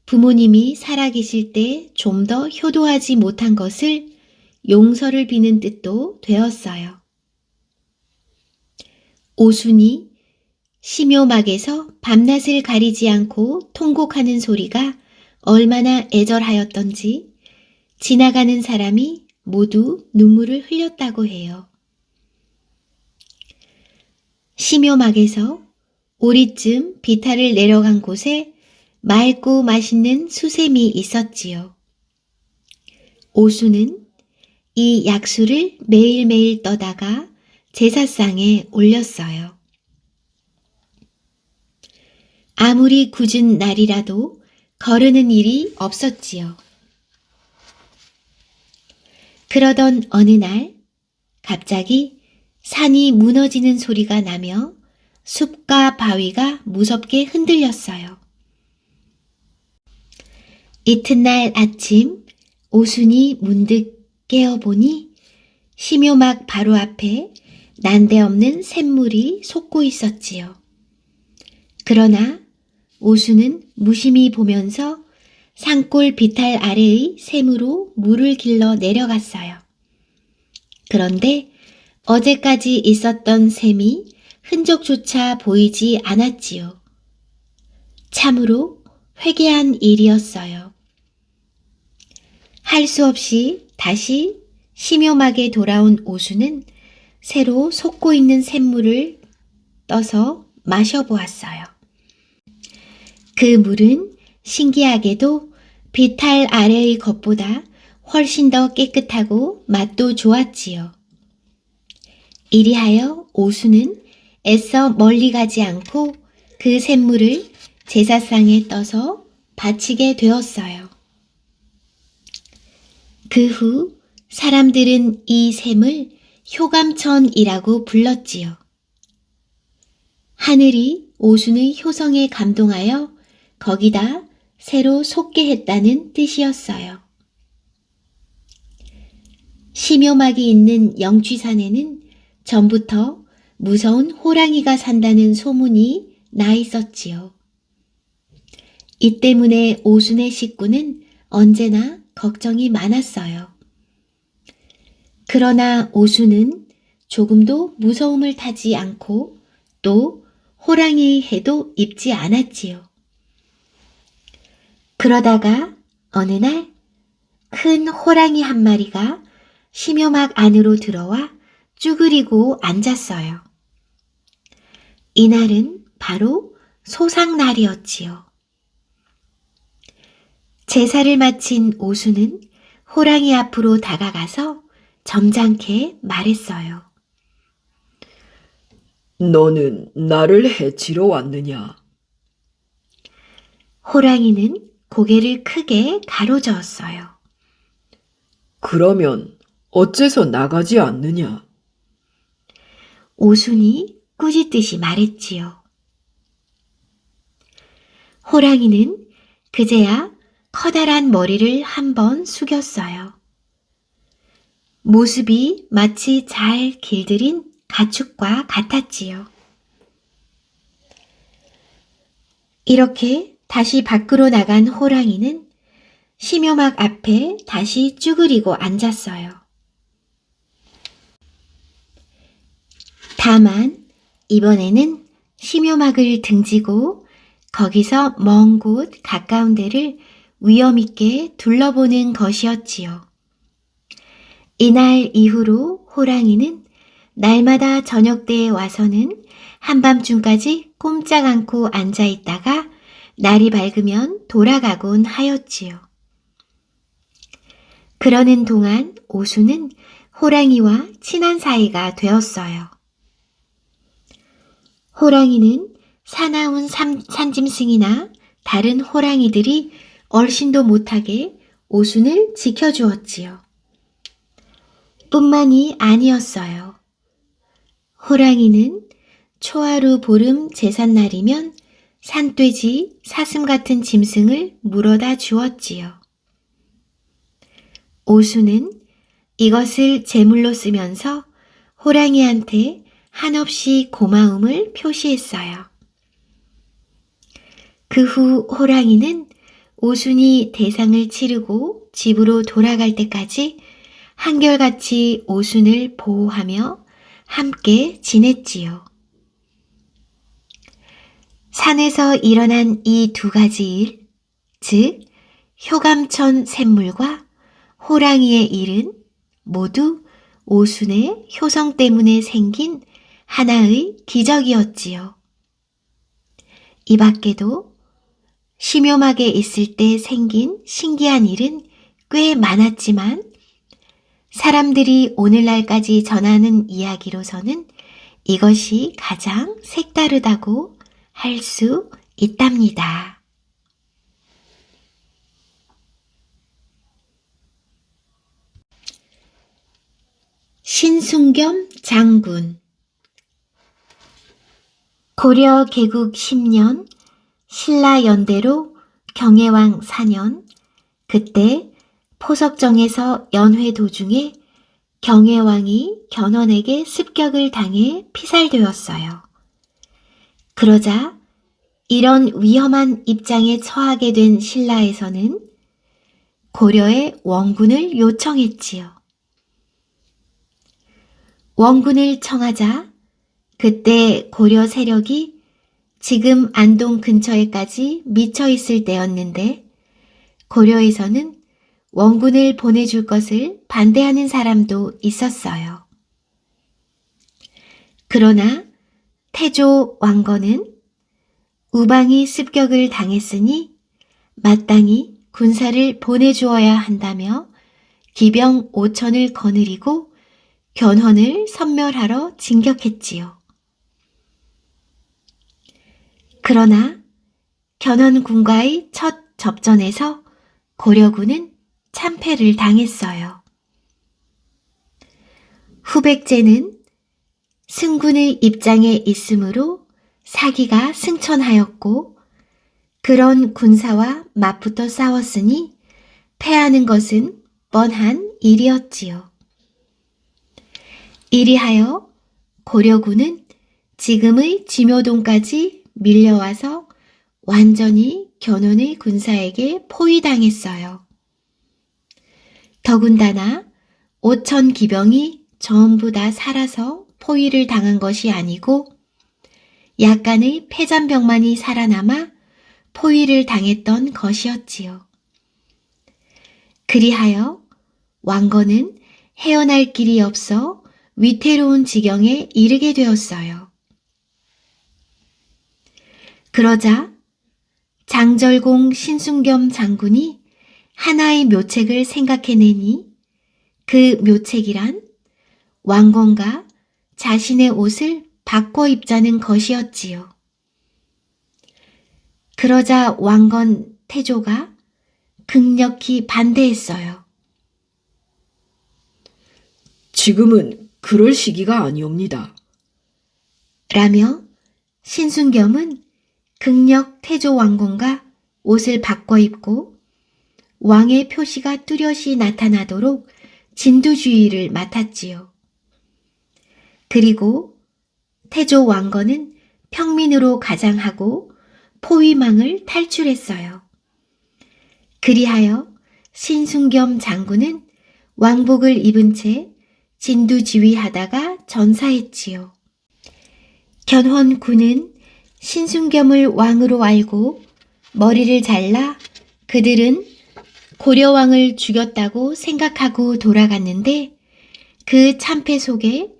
A: 부모님이 살아계실 때 좀 더 효도하지 못한 것을 용서를 비는 뜻도 되었어요. 오순이 심요막에서 밤낮을 가리지 않고 통곡하는 소리가 얼마나 애절하였던지 지나가는 사람이 모두 눈물을 흘렸다고 해요. 심요막에서 오리쯤 비탈을 내려간 곳에 맑고 맛있는 수샘이 있었지요. 오수는 이 약수를 매일매일 떠다가 제사상에 올렸어요. 아무리 굳은 날이라도 거르는 일이 없었지요. 그러던 어느 날 갑자기 산이 무너지는 소리가 나며 숲과 바위가 무섭게 흔들렸어요. 이튿날 아침 오순이 문득 깨어보니 심요막 바로 앞에 난데없는 샘물이 솟고 있었지요. 그러나 오순은 무심히 보면서 산골 비탈 아래의 샘으로 물을 길러 내려갔어요. 그런데 어제까지 있었던 샘이 흔적조차 보이지 않았지요. 참으로 회개한 일이었어요. 할 수 없이 다시 심요막에 돌아온 오수는 새로 솟고 있는 샘물을 떠서 마셔보았어요. 그 물은 신기하게도 비탈 아래의 것보다 훨씬 더 깨끗하고 맛도 좋았지요. 이리하여 오수는 애써 멀리 가지 않고 그 샘물을 제사상에 떠서 바치게 되었어요. 그 후 사람들은 이 샘을 효감천이라고 불렀지요. 하늘이 오순의 효성에 감동하여 거기다 새로 솟게 했다는 뜻이었어요. 심요막이 있는 영취산에는 전부터 무서운 호랑이가 산다는 소문이 나 있었지요. 이 때문에 오순의 식구는 언제나 걱정이 많았어요. 그러나 오순은 조금도 무서움을 타지 않고 또 호랑이의 해도 입지 않았지요. 그러다가 어느 날 큰 호랑이 한 마리가 심요막 안으로 들어와 쭈그리고 앉았어요. 이날은 바로 소상날이었지요. 제사를 마친 오수는 호랑이 앞으로 다가가서 점잖게 말했어요.
B: 너는 나를 해치러 왔느냐?
A: 호랑이는 고개를 크게 가로저었어요.
B: 그러면 어째서 나가지 않느냐?
A: 오순이 꾸짖듯이 말했지요. 호랑이는 그제야 커다란 머리를 한번 숙였어요. 모습이 마치 잘 길들인 가축과 같았지요. 이렇게 다시 밖으로 나간 호랑이는 심요막 앞에 다시 쭈그리고 앉았어요. 다만 이번에는 심요막을 등지고 거기서 먼 곳 가까운 데를 위험 있게 둘러보는 것이었지요. 이날 이후로 호랑이는 날마다 저녁 때에 와서는 한밤중까지 꼼짝 않고 앉아 있다가 날이 밝으면 돌아가곤 하였지요. 그러는 동안 오수는 호랑이와 친한 사이가 되었어요. 호랑이는 사나운 산짐승이나 다른 호랑이들이 얼씬도 못하게 오순을 지켜주었지요. 뿐만이 아니었어요. 호랑이는 초하루 보름 제삿날이면 산돼지, 사슴 같은 짐승을 물어다 주었지요. 오수는 이것을 제물로 쓰면서 호랑이한테 한없이 고마움을 표시했어요. 그 후 호랑이는 오순이 대상을 치르고 집으로 돌아갈 때까지 한결같이 오순을 보호하며 함께 지냈지요. 산에서 일어난 이 두 가지 일, 즉 효감천 샘물과 호랑이의 일은 모두 오순의 효성 때문에 생긴 하나의 기적이었지요. 이 밖에도 심요막에 있을 때 생긴 신기한 일은 꽤 많았지만 사람들이 오늘날까지 전하는 이야기로서는 이것이 가장 색다르다고 할 수 있답니다. 신순겸 장군. 고려 개국 10년 신라 연대로 경혜왕 4년, 그때 포석정에서 연회 도중에 경혜왕이 견훤에게 습격을 당해 피살되었어요. 그러자 이런 위험한 입장에 처하게 된 신라에서는 고려에 원군을 요청했지요. 원군을 청하자 그때 고려 세력이 지금 안동 근처에까지 미쳐 있을 때였는데 고려에서는 원군을 보내줄 것을 반대하는 사람도 있었어요. 그러나 태조 왕건은 우방이 습격을 당했으니 마땅히 군사를 보내주어야 한다며 기병 5천을 거느리고 견훤을 섬멸하러 진격했지요. 그러나 견훤군과의 첫 접전에서 고려군은 참패를 당했어요. 후백제는 승군의 입장에 있으므로 사기가 승천하였고 그런 군사와 맞붙어 싸웠으니 패하는 것은 뻔한 일이었지요. 이리하여 고려군은 지금의 지묘동까지 밀려와서 완전히 견훤의 군사에게 포위당했어요. 더군다나 5천 기병이 전부 다 살아서 포위를 당한 것이 아니고 약간의 패잔병만이 살아남아 포위를 당했던 것이었지요. 그리하여 왕건은 헤어날 길이 없어 위태로운 지경에 이르게 되었어요. 그러자 장절공 신순겸 장군이 하나의 묘책을 생각해내니 그 묘책이란 왕건과 자신의 옷을 바꿔 입자는 것이었지요. 그러자 왕건 태조가 극력히 반대했어요.
B: 지금은 그럴 시기가 아니옵니다.
A: 라며 신순겸은 극력 태조 왕건과 옷을 바꿔 입고 왕의 표시가 뚜렷이 나타나도록 진두주의를 맡았지요. 그리고 태조 왕건은 평민으로 가장하고 포위망을 탈출했어요. 그리하여 신순겸 장군은 왕복을 입은 채 진두지휘하다가 전사했지요. 견훤군은 신순겸을 왕으로 알고 머리를 잘라 그들은 고려왕을 죽였다고 생각하고 돌아갔는데 그 참패 속에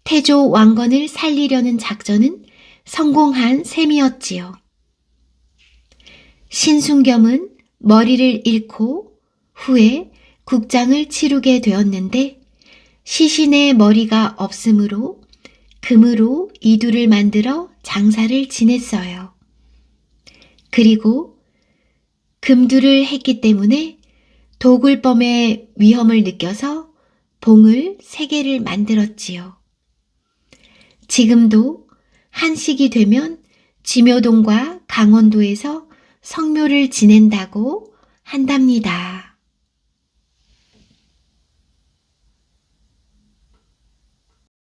A: 태조 왕건을 살리려는 작전은 성공한 셈이었지요. 신순겸은 머리를 잃고 후에 국장을 치르게 되었는데 시신의 머리가 없으므로 금으로 이두를 만들어 장사를 지냈어요. 그리고 금두를 했기 때문에 도굴범의 위험을 느껴서 봉을 3개를 만들었지요. 지금도 한식이 되면 지묘동과 강원도에서 성묘를 지낸다고 한답니다.